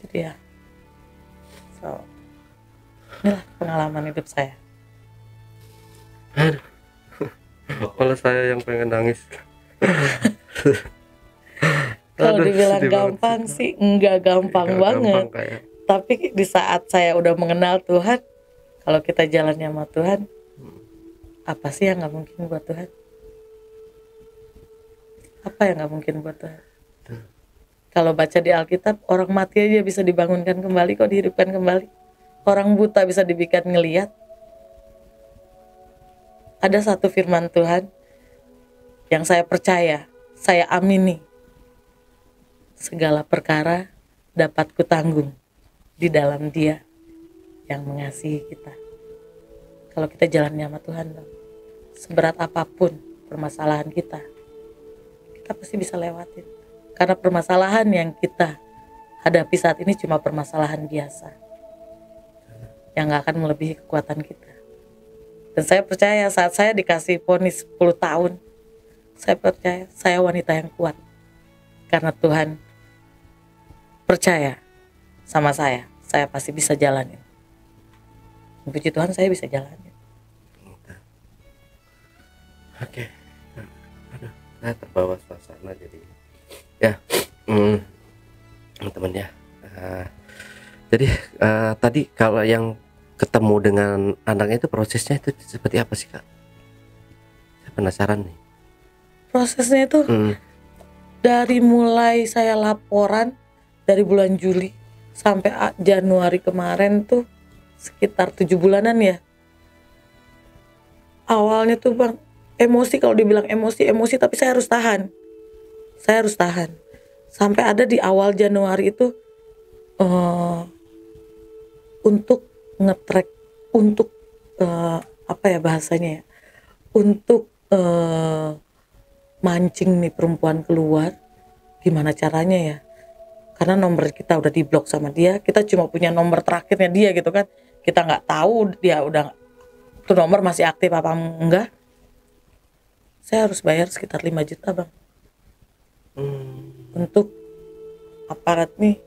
Jadi ya, inilah pengalaman hidup saya. Kalau saya yang pengen nangis. Kalau dibilang sedih gampang sih, enggak gampang banget. Kayak. Tapi di saat saya udah mengenal Tuhan, kalau kita jalannya sama Tuhan, apa sih yang nggak mungkin buat Tuhan? Apa yang nggak mungkin buat Tuhan? Kalau baca di Alkitab, orang mati aja bisa dibangunkan kembali, kok dihidupkan kembali. Orang buta bisa dibikin ngeliat. Ada satu firman Tuhan yang saya percaya, saya amini. Segala perkara dapat kutanggung di dalam Dia yang mengasihi kita. Kalau kita jalannya sama Tuhan, seberat apapun permasalahan kita pasti bisa lewatin. Karena permasalahan yang kita hadapi saat ini cuma permasalahan biasa, yang gak akan melebihi kekuatan kita. Dan saya percaya saat saya dikasih vonis 10 tahun, saya percaya saya wanita yang kuat. Karena Tuhan percaya sama saya pasti bisa jalanin. Puji Tuhan, saya bisa jalanin. Oke. Aduh, saya terbawa suasana jadi ya, teman-teman ya. Jadi tadi kalau yang ketemu dengan anaknya itu prosesnya itu seperti apa sih, Kak? Saya penasaran nih. Prosesnya itu dari mulai saya laporan dari bulan Juli sampai Januari kemarin tuh sekitar 7 bulanan ya. Awalnya tuh Bang, emosi, kalau dibilang emosi, tapi saya harus tahan. Sampai ada di awal Januari itu untuk nge-track, untuk apa ya bahasanya ya, untuk mancing nih perempuan keluar. Gimana caranya ya? Karena nomor kita udah diblok sama dia, kita cuma punya nomor terakhirnya dia gitu kan. Kita nggak tahu dia udah itu nomor masih aktif apa enggak. Saya harus bayar sekitar 5 juta Bang. Untuk aparat nih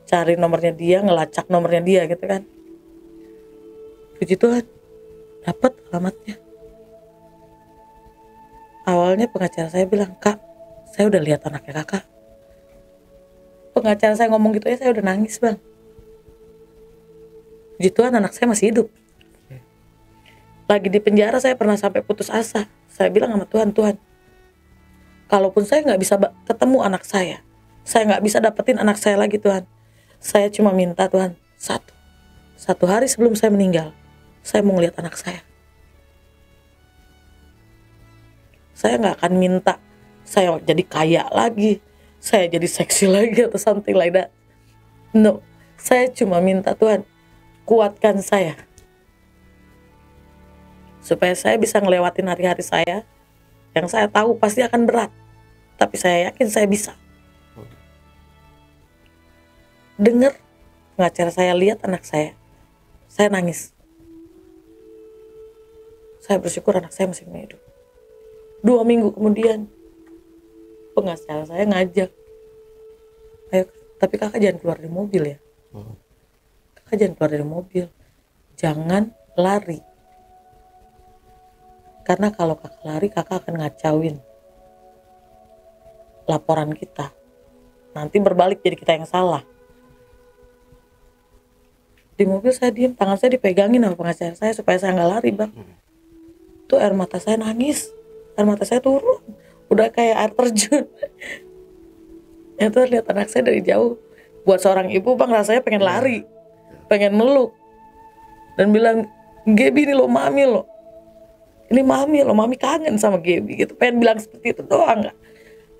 cari nomornya dia, ngelacak nomornya dia gitu kan. Puji Tuhan, dapat alamatnya. Awalnya pengacara saya bilang, "Kak, saya udah lihat anaknya kakak." Pengacara saya ngomong gitu ya, saya udah nangis Bang. Puji Tuhan, anak saya masih hidup. Lagi di penjara saya pernah sampai putus asa. Saya bilang sama Tuhan, "Tuhan, kalaupun saya nggak bisa ketemu anak saya nggak bisa dapetin anak saya lagi Tuhan. Saya cuma minta Tuhan, satu hari sebelum saya meninggal, saya mau ngeliat anak saya. Saya nggak akan minta saya jadi kaya lagi, saya jadi seksi lagi atau something like that. No, saya cuma minta Tuhan, kuatkan saya. Supaya saya bisa ngelewatin hari-hari saya yang saya tahu pasti akan berat. Tapi saya yakin saya bisa." Dengar pengacara saya lihat anak saya nangis. Saya bersyukur anak saya masih hidup. 2 minggu kemudian pengacara saya ngajak, "Ayo, tapi kakak jangan keluar dari mobil ya. Kakak jangan keluar dari mobil. Jangan lari. Karena kalau kakak lari, kakak akan ngacauin laporan kita. Nanti berbalik jadi kita yang salah." Di mobil saya diem, tangan saya dipegangin sama pengacara saya supaya saya nggak lari Bang. Tuh air mata saya nangis, air mata saya turun, udah kayak air terjun. Itu lihat anak saya dari jauh. Buat seorang ibu Bang, rasanya pengen lari, pengen meluk, dan bilang, "Gaby ini lo mami lo, ini mami lo, mami kangen sama Gaby," gitu. Pengen bilang seperti itu doang,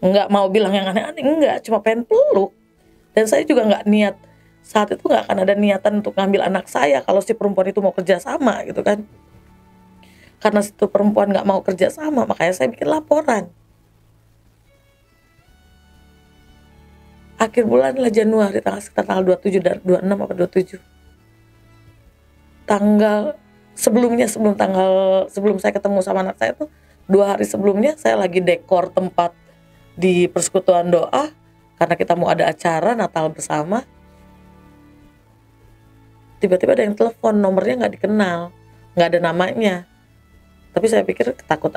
nggak mau bilang yang aneh-aneh, enggak, cuma pengen peluk. Dan saya juga nggak niat, saat itu nggak akan ada niatan untuk ngambil anak saya kalau si perempuan itu mau kerja sama gitu kan. Karena situ perempuan nggak mau kerja sama, makanya saya bikin laporan. Akhir bulan lah Januari, sekitar tanggal 27 dan 26 apa 27. Sebelum saya ketemu sama anak saya tuh 2 hari sebelumnya saya lagi dekor tempat di persekutuan doa karena kita mau ada acara Natal bersama. Tiba-tiba ada yang telepon, nomornya nggak dikenal, nggak ada namanya. Tapi saya pikir takut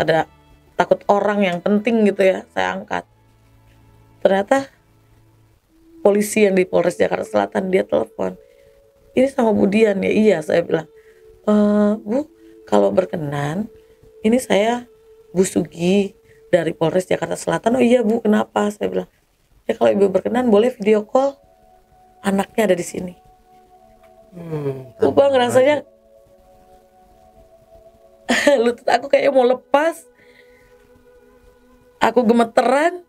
orang yang penting gitu ya, saya angkat. Ternyata polisi yang di Polres Jakarta Selatan, dia telepon. Ini sama Bu Dian ya? Iya, saya bilang. Bu, kalau berkenan, ini saya Bu Sugi dari Polres Jakarta Selatan. Oh iya Bu, kenapa? Saya bilang, ya kalau Ibu berkenan boleh video call, anaknya ada di sini. Bang, rasanya lutut aku kayaknya mau lepas. Aku gemeteran.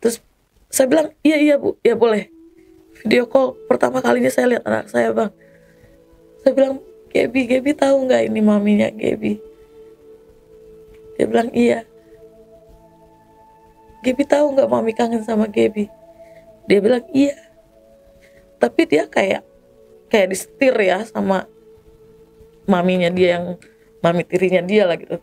Terus saya bilang, iya Bu, ya boleh. Video call pertama kalinya saya lihat anak saya Bang. Saya bilang, Gaby tahu nggak ini maminya Gaby? Dia bilang iya. Gaby tahu nggak mami kangen sama Gaby? Dia bilang iya. Tapi dia kayak disetir ya sama maminya dia, yang mami tirinya dia lah gitu.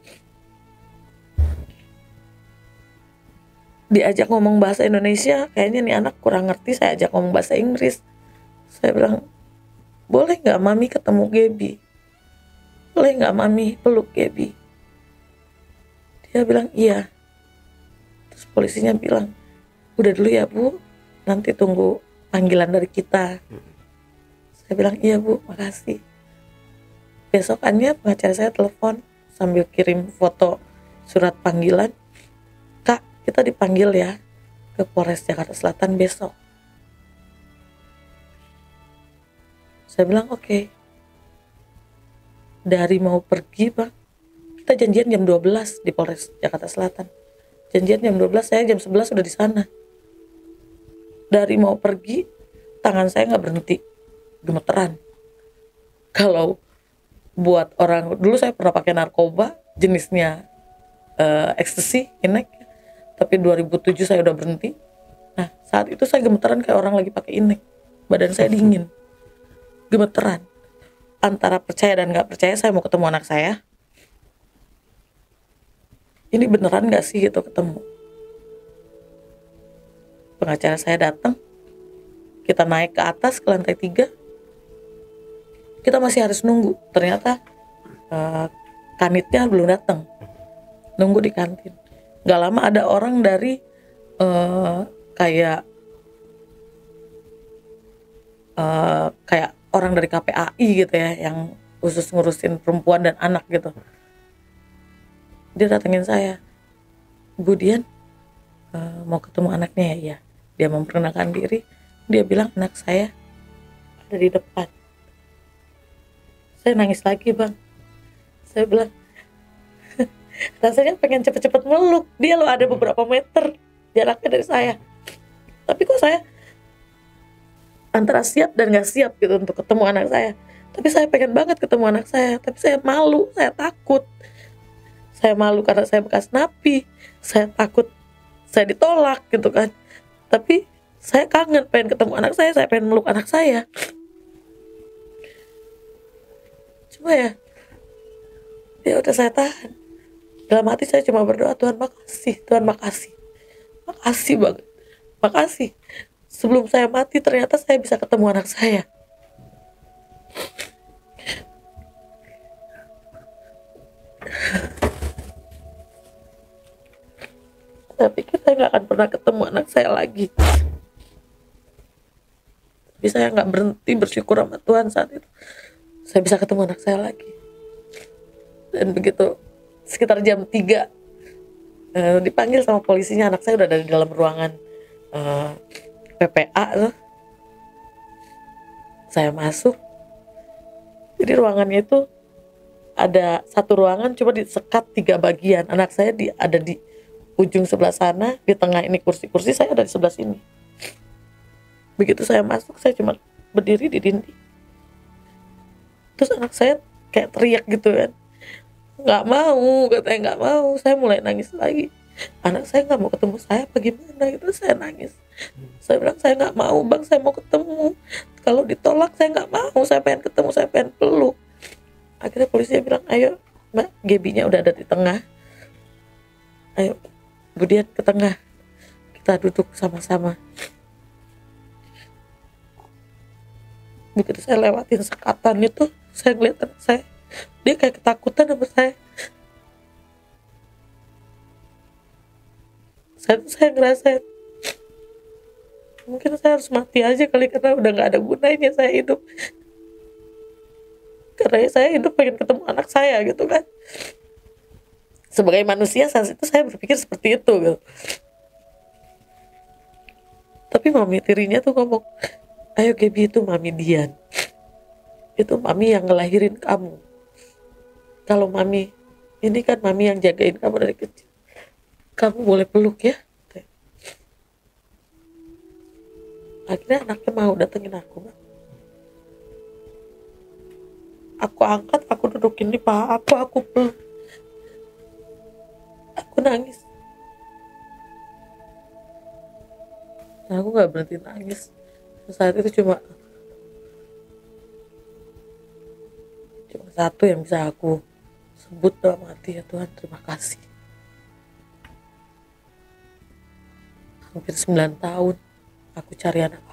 Diajak ngomong bahasa Indonesia, kayaknya nih anak kurang ngerti, saya ajak ngomong bahasa Inggris. Saya bilang, boleh nggak mami ketemu Gaby? Boleh nggak mami peluk Gaby? Dia bilang iya. Terus polisinya bilang, udah dulu ya Bu, nanti tunggu panggilan dari kita. Saya bilang iya Bu, makasih. Besokannya pengacara saya telepon sambil kirim foto surat panggilan. Kak, kita dipanggil ya ke Polres Jakarta Selatan besok. Saya bilang oke. Dari mau pergi Bang, kita janjian jam 12 di Polres Jakarta Selatan. Janjian jam 12, saya jam 11 sudah di sana. Dari mau pergi, tangan saya nggak berhenti, gemeteran. Kalau buat orang, dulu saya pernah pakai narkoba, jenisnya ekstasi, inek. Tapi 2007 saya udah berhenti. Nah, saat itu saya gemeteran kayak orang lagi pakai inek. Badan saya dingin. Gemeteran. Antara percaya dan gak percaya saya mau ketemu anak saya. Ini beneran gak sih gitu ketemu? Pengacara saya datang. Kita naik ke atas ke lantai 3. Kita masih harus nunggu. Ternyata kanitnya belum datang. Nunggu di kantin. Gak lama ada orang dari kayak orang dari KPAI gitu ya, yang khusus ngurusin perempuan dan anak gitu. Dia datengin saya, Bu Dian, mau ketemu anaknya ya? Iya. Dia memperkenalkan diri. Dia bilang anak saya ada di depan. Saya nangis lagi Bang. Saya bilang, rasanya pengen cepet-cepet meluk. Dia loh ada beberapa meter jaraknya dari saya. Tapi kok saya antara siap dan gak siap gitu untuk ketemu anak saya. Tapi saya pengen banget ketemu anak saya. Tapi saya malu, saya takut. Saya malu karena saya bekas napi. Saya takut saya ditolak gitu kan. Tapi saya kangen pengen ketemu anak saya pengen meluk anak saya. Cuma ya udah saya tahan. Dalam hati saya cuma berdoa, Tuhan makasih, Tuhan makasih. Makasih banget. Makasih. Sebelum saya mati ternyata saya bisa ketemu anak saya. Tapi kita gak akan pernah ketemu anak saya lagi. Tapi saya gak berhenti bersyukur sama Tuhan saat itu. Saya bisa ketemu anak saya lagi. Dan begitu sekitar jam 3 dipanggil sama polisinya, anak saya udah ada di dalam ruangan PPA tuh. Saya masuk. Jadi ruangannya itu ada satu ruangan cuma disekat 3 bagian. Anak saya ada di ujung sebelah sana, di tengah ini kursi saya ada di sebelah sini. Begitu saya masuk, saya cuma berdiri di dinding. Terus anak saya kayak teriak gitu kan, nggak mau, katanya nggak mau. Saya mulai nangis lagi. Anak saya nggak mau ketemu saya apa gimana gitu. Saya nangis. Saya bilang saya nggak mau bang, saya mau ketemu. Kalau ditolak saya nggak mau, saya pengen ketemu, saya pengen peluk. Akhirnya polisi bilang, ayo mbak, Gebinya udah ada di tengah, ayo Budian ke tengah, kita duduk sama-sama. Begitu saya lewatin sekatan itu, saya ngeliat anak saya, dia kayak ketakutan sama saya. Saya ngerasain mungkin saya harus mati aja kali, karena udah nggak ada gunanya saya hidup. Karena saya hidup pengen ketemu anak saya gitu kan. Sebagai manusia saat itu saya berpikir seperti itu gitu. Tapi mami tirinya tuh ngomong, ayo Gaby, itu mami Dian, itu mami yang ngelahirin kamu. Kalau mami, ini kan mami yang jagain kamu dari kecil, kamu boleh peluk ya. Akhirnya anaknya mau datengin aku. Aku angkat, aku dudukin di paha aku peluk. Aku nangis. Nah, aku gak berhenti nangis. Saat itu cuma satu yang bisa aku sebut dalam hati, ya Tuhan, terima kasih. Hampir 9 tahun aku cari anak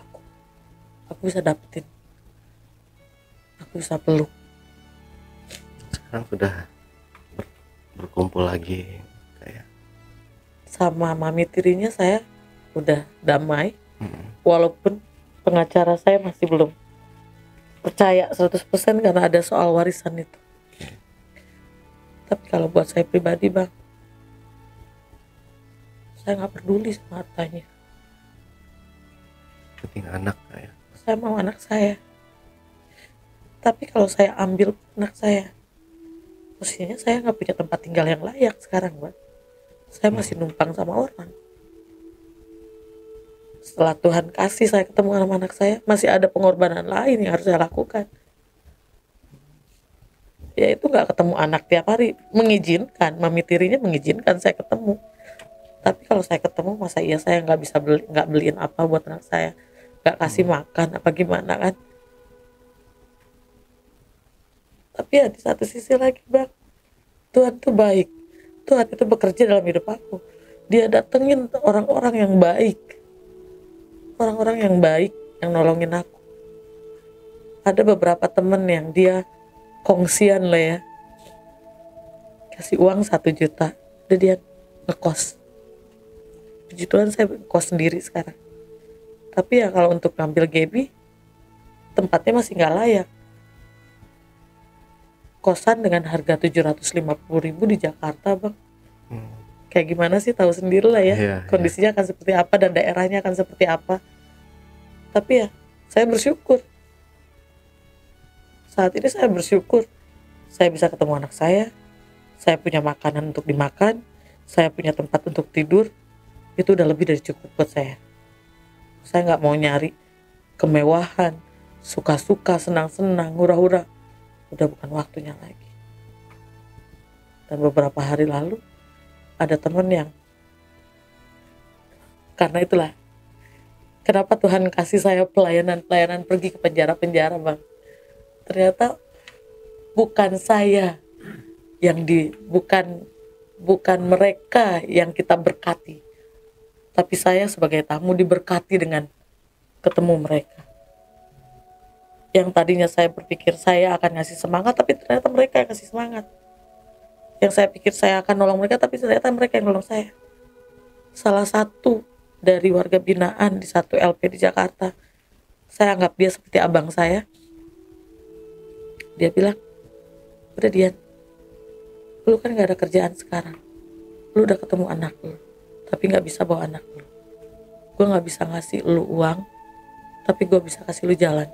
aku bisa dapetin, aku bisa peluk. Sekarang sudah berkumpul lagi kayak sama mami tirinya, saya udah damai. Walaupun pengacara saya masih belum percaya 100% karena ada soal warisan itu. Tapi kalau buat saya pribadi bang, saya nggak peduli sama hartanya. penting anak kayak Saya mau anak saya. Tapi kalau saya ambil anak saya, mestinya saya nggak punya tempat tinggal yang layak sekarang bang. Saya masih numpang sama orang. Setelah Tuhan kasih saya ketemu sama anak saya, masih ada pengorbanan lain yang harus saya lakukan. Yaitu nggak ketemu anak tiap hari, mengizinkan, mami tirinya mengizinkan saya ketemu. Tapi kalau saya ketemu, masa iya saya nggak bisa nggak beliin apa buat anak saya, nggak kasih makan apa gimana kan? Tapi ya di satu sisi lagi bang, Tuhan tuh baik. Tuhan itu bekerja dalam hidup aku. Dia datengin orang-orang yang baik, orang-orang yang baik yang nolongin aku. Ada beberapa temen yang dia kongsian lah ya, kasih uang 1 juta, udah dia ngekos. Puji Tuhan saya kos sendiri sekarang. Tapi ya kalau untuk ngambil Gaby, tempatnya masih nggak layak. Kosan dengan harga 750.000 di Jakarta bang. Kayak gimana sih, tahu sendiri lah ya, kondisinya akan seperti apa dan daerahnya akan seperti apa. Tapi ya saya bersyukur. Saat ini saya bersyukur saya bisa ketemu anak saya punya makanan untuk dimakan, saya punya tempat untuk tidur. Itu udah lebih dari cukup buat saya. Saya nggak mau nyari kemewahan, suka-suka, senang-senang, hura-hura. Udah bukan waktunya lagi. Dan beberapa hari lalu ada teman yang, karena itulah kenapa Tuhan kasih saya pelayanan pergi ke penjara-penjara bang. Ternyata bukan saya yang bukan mereka yang kita berkati, tapi saya sebagai tamu diberkati dengan ketemu mereka. Yang tadinya saya berpikir saya akan ngasih semangat, tapi ternyata mereka yang kasih semangat. Yang saya pikir saya akan nolong mereka, tapi ternyata mereka yang nolong saya. Salah satu dari warga binaan di satu LP di Jakarta, saya anggap dia seperti abang saya. Dia bilang, udah Dian, lu kan gak ada kerjaan sekarang, lu udah ketemu anak lu, tapi gak bisa bawa anak lu. Gue gak bisa ngasih lu uang, tapi gue bisa kasih lu jalan.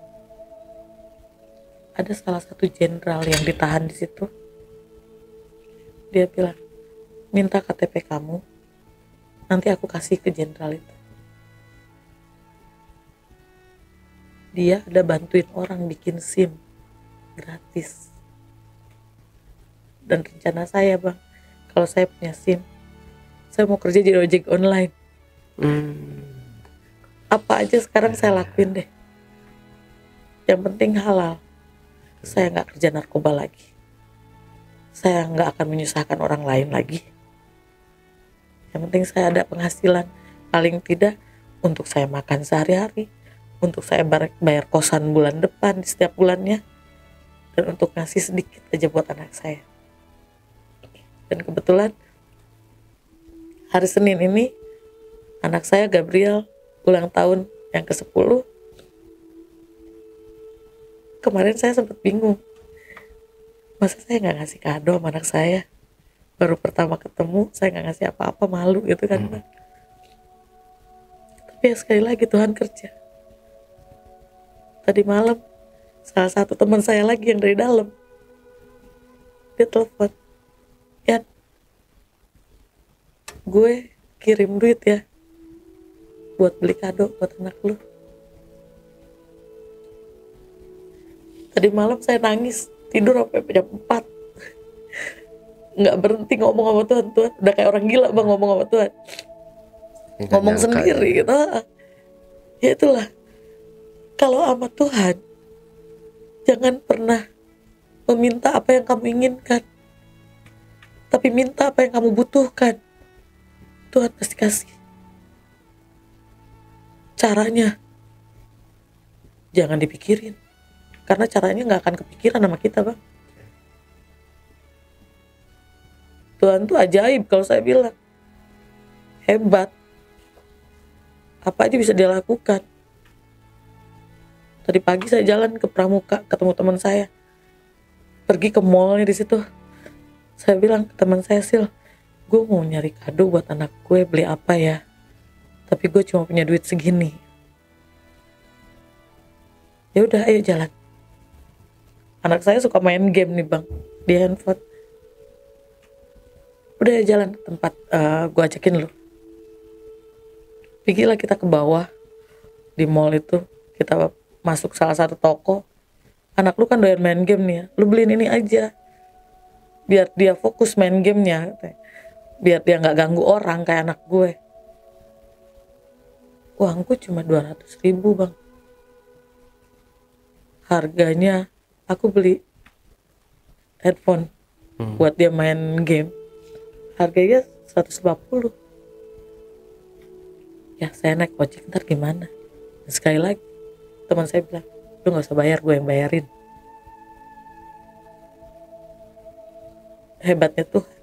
Ada salah satu jenderal yang ditahan di situ. Dia bilang, minta KTP kamu, nanti aku kasih ke jenderal itu. Dia ada bantuin orang bikin SIM gratis. Dan rencana saya bang, kalau saya punya SIM, saya mau kerja jadi ojek online. Apa aja sekarang saya lakuin deh. Yang penting halal. Saya nggak kerja narkoba lagi. Saya nggak akan menyusahkan orang lain lagi. Yang penting saya ada penghasilan, paling tidak untuk saya makan sehari-hari, untuk saya bayar kosan bulan depan di setiap bulannya, dan untuk ngasih sedikit aja buat anak saya. Dan kebetulan hari Senin ini anak saya Gabriel ulang tahun yang ke-10. Kemarin saya sempat bingung, masa saya nggak ngasih kado sama anak saya? Baru pertama ketemu saya nggak ngasih apa-apa, malu gitu kan Bang. Tapi ya sekali lagi Tuhan kerja. Tadi malam salah satu teman saya lagi yang dari dalam, dia telepon, ya gue kirim duit ya buat beli kado buat anak lu. Tadi malam saya nangis, tidur sampai jam 4. Nggak berhenti ngomong sama Tuhan. Tuhan udah kayak orang gila bang ngomong sama Tuhan, ngomong sendiri gitu. Ya itulah, kalau sama Tuhan jangan pernah meminta apa yang kamu inginkan, tapi minta apa yang kamu butuhkan. Tuhan pasti kasih. Caranya jangan dipikirin, karena caranya nggak akan kepikiran sama kita bang. Tuhan tuh ajaib, kalau saya bilang hebat, apa aja bisa dia lakukan. Tadi pagi saya jalan ke Pramuka, ketemu teman saya, pergi ke mallnya di situ. Saya bilang ke teman saya, Sil, gue mau nyari kado buat anak gue, beli apa ya? Tapi gue cuma punya duit segini. Ya udah, ayo jalan. Anak saya suka main game nih bang di handphone. Udah ya jalan ke tempat gue ajakin lu. Pergilah kita ke bawah di mall itu, kita masuk salah satu toko. Anak lu kan doyan main game nih ya, lu beliin ini aja biar dia fokus main gamenya, biar dia nggak ganggu orang kayak anak gue. Uangku cuma 200.000 bang. Harganya aku beli headphone buat dia main game, harganya 150. Ya saya naik ojek ntar gimana. Dan sekali lagi teman saya bilang, lu gak usah bayar, gue yang bayarin. Hebatnya Tuhan.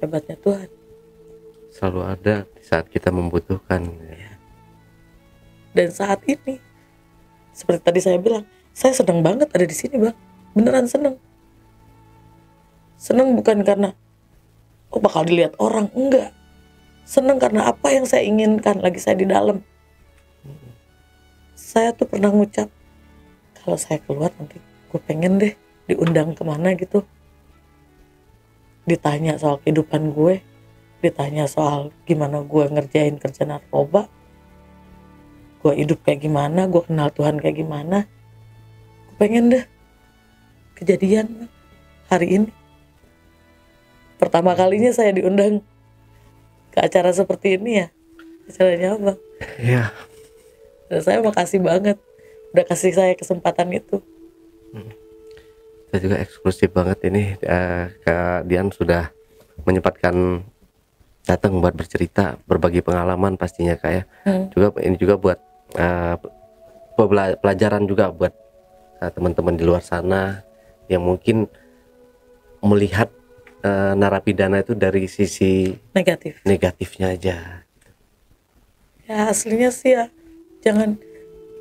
Hebatnya Tuhan. Selalu ada di saat kita membutuhkan. Dan saat ini, seperti tadi saya bilang, saya senang banget ada di sini bang. Beneran senang. Senang bukan karena bakal dilihat orang, enggak. Senang karena apa yang saya inginkan lagi saya di dalam. Saya tuh pernah ngucap, kalau saya keluar nanti gue pengen deh diundang kemana gitu, ditanya soal kehidupan gue, ditanya soal gimana gue ngerjain kerja narkoba, gue hidup kayak gimana, gue kenal Tuhan kayak gimana. Gue pengen deh kejadian hari ini. Pertama kalinya saya diundang ke acara seperti ini ya, acaranya apa? Iya. Dan saya makasih banget udah kasih saya kesempatan itu. Kita juga eksklusif banget ini, Kak Dian sudah menyempatkan datang buat bercerita, berbagi pengalaman pastinya Kak ya. Juga ini juga buat pelajaran juga buat teman-teman di luar sana yang mungkin melihat narapidana itu dari sisi negatifnya aja. Ya aslinya sih ya, jangan,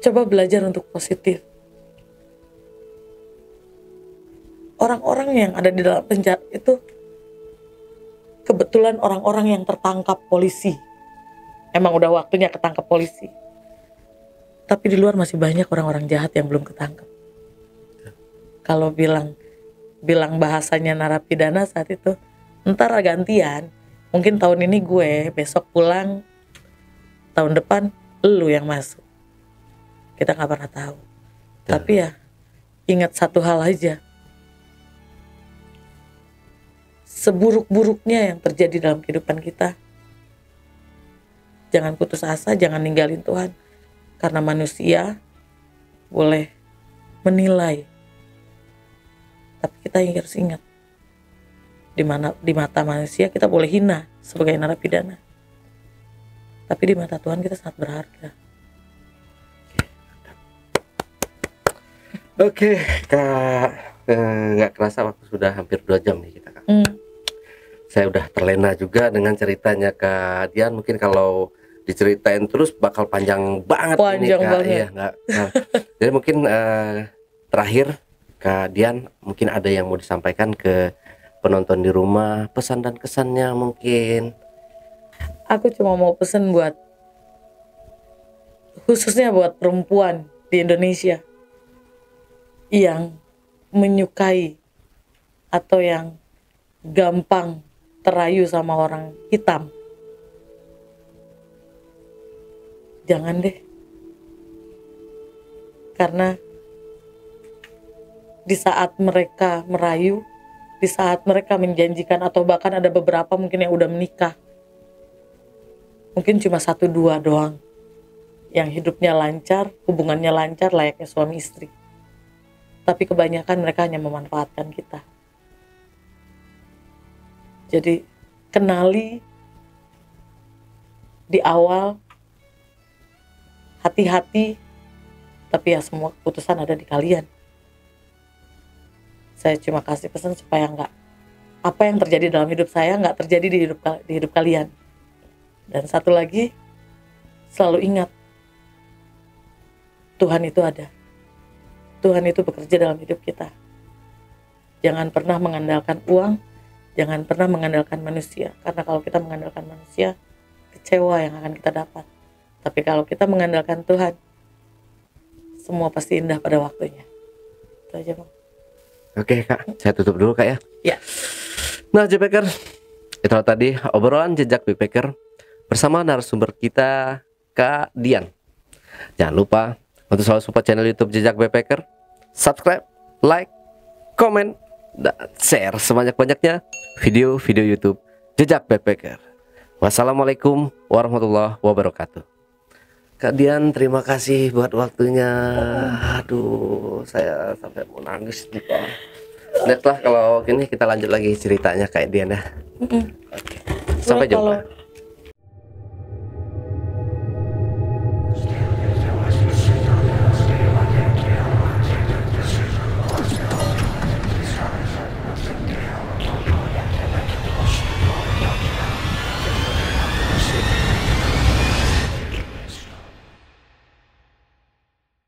coba belajar untuk positif. Orang-orang yang ada di dalam penjara itu kebetulan orang-orang yang tertangkap polisi. Emang udah waktunya ketangkap polisi. Tapi di luar masih banyak orang-orang jahat yang belum ketangkap. Kalau bilang bahasanya narapidana saat itu, Ntar gantian, mungkin tahun ini gue, besok pulang, tahun depan lu yang masuk. Kita nggak pernah tahu. Tapi ya ingat satu hal aja, seburuk-buruknya yang terjadi dalam kehidupan kita, jangan putus asa, jangan ninggalin Tuhan. Karena manusia boleh menilai, tapi kita harus ingat, di mata manusia kita boleh hina sebagai narapidana, tapi di mata Tuhan kita sangat berharga. Oke, Kak, nggak kerasa waktu sudah hampir 2 jam nih kita, Kak. Saya udah terlena juga dengan ceritanya Kak Dian. Mungkin kalau diceritain terus bakal panjang banget ini, Kak. Banget. Iya, jadi mungkin terakhir Kak Dian, mungkin ada yang mau disampaikan ke penonton di rumah, pesan dan kesannya mungkin. Aku cuma mau pesan khususnya buat perempuan di Indonesia yang menyukai atau yang gampang terayu sama orang hitam. Jangan deh. Karena di saat mereka merayu, di saat mereka menjanjikan, atau bahkan ada beberapa mungkin yang udah menikah, mungkin cuma 1-2 doang yang hidupnya lancar, hubungannya lancar layaknya suami istri. Tapi kebanyakan mereka hanya memanfaatkan kita. Jadi kenali di awal, hati-hati, tapi ya semua keputusan ada di kalian. Saya cuma kasih pesan supaya apa yang terjadi dalam hidup saya nggak terjadi di hidup kalian. Dan satu lagi, selalu ingat, Tuhan itu ada. Tuhan itu bekerja dalam hidup kita. Jangan pernah mengandalkan uang, jangan pernah mengandalkan manusia. Karena kalau kita mengandalkan manusia, kecewa yang akan kita dapat. Tapi kalau kita mengandalkan Tuhan, semua pasti indah pada waktunya. Itu aja, Bang. Oke, Kak, saya tutup dulu, Kak, ya. Ya. Nah, Backpacker, itulah tadi obrolan jejak Backpacker bersama narasumber kita, Kak Dian. Jangan lupa untuk selalu support channel YouTube Jejak Backpacker, subscribe, like, komen, dan share sebanyak-banyaknya video-video YouTube Jejak Backpacker. Wassalamualaikum warahmatullahi wabarakatuh. Kak Dian, terima kasih buat waktunya. Aduh, saya sampai mau nangis nih, Pak. Lihatlah kalau gini kita lanjut lagi ceritanya Kak Dian ya. Oke. Sampai jumpa.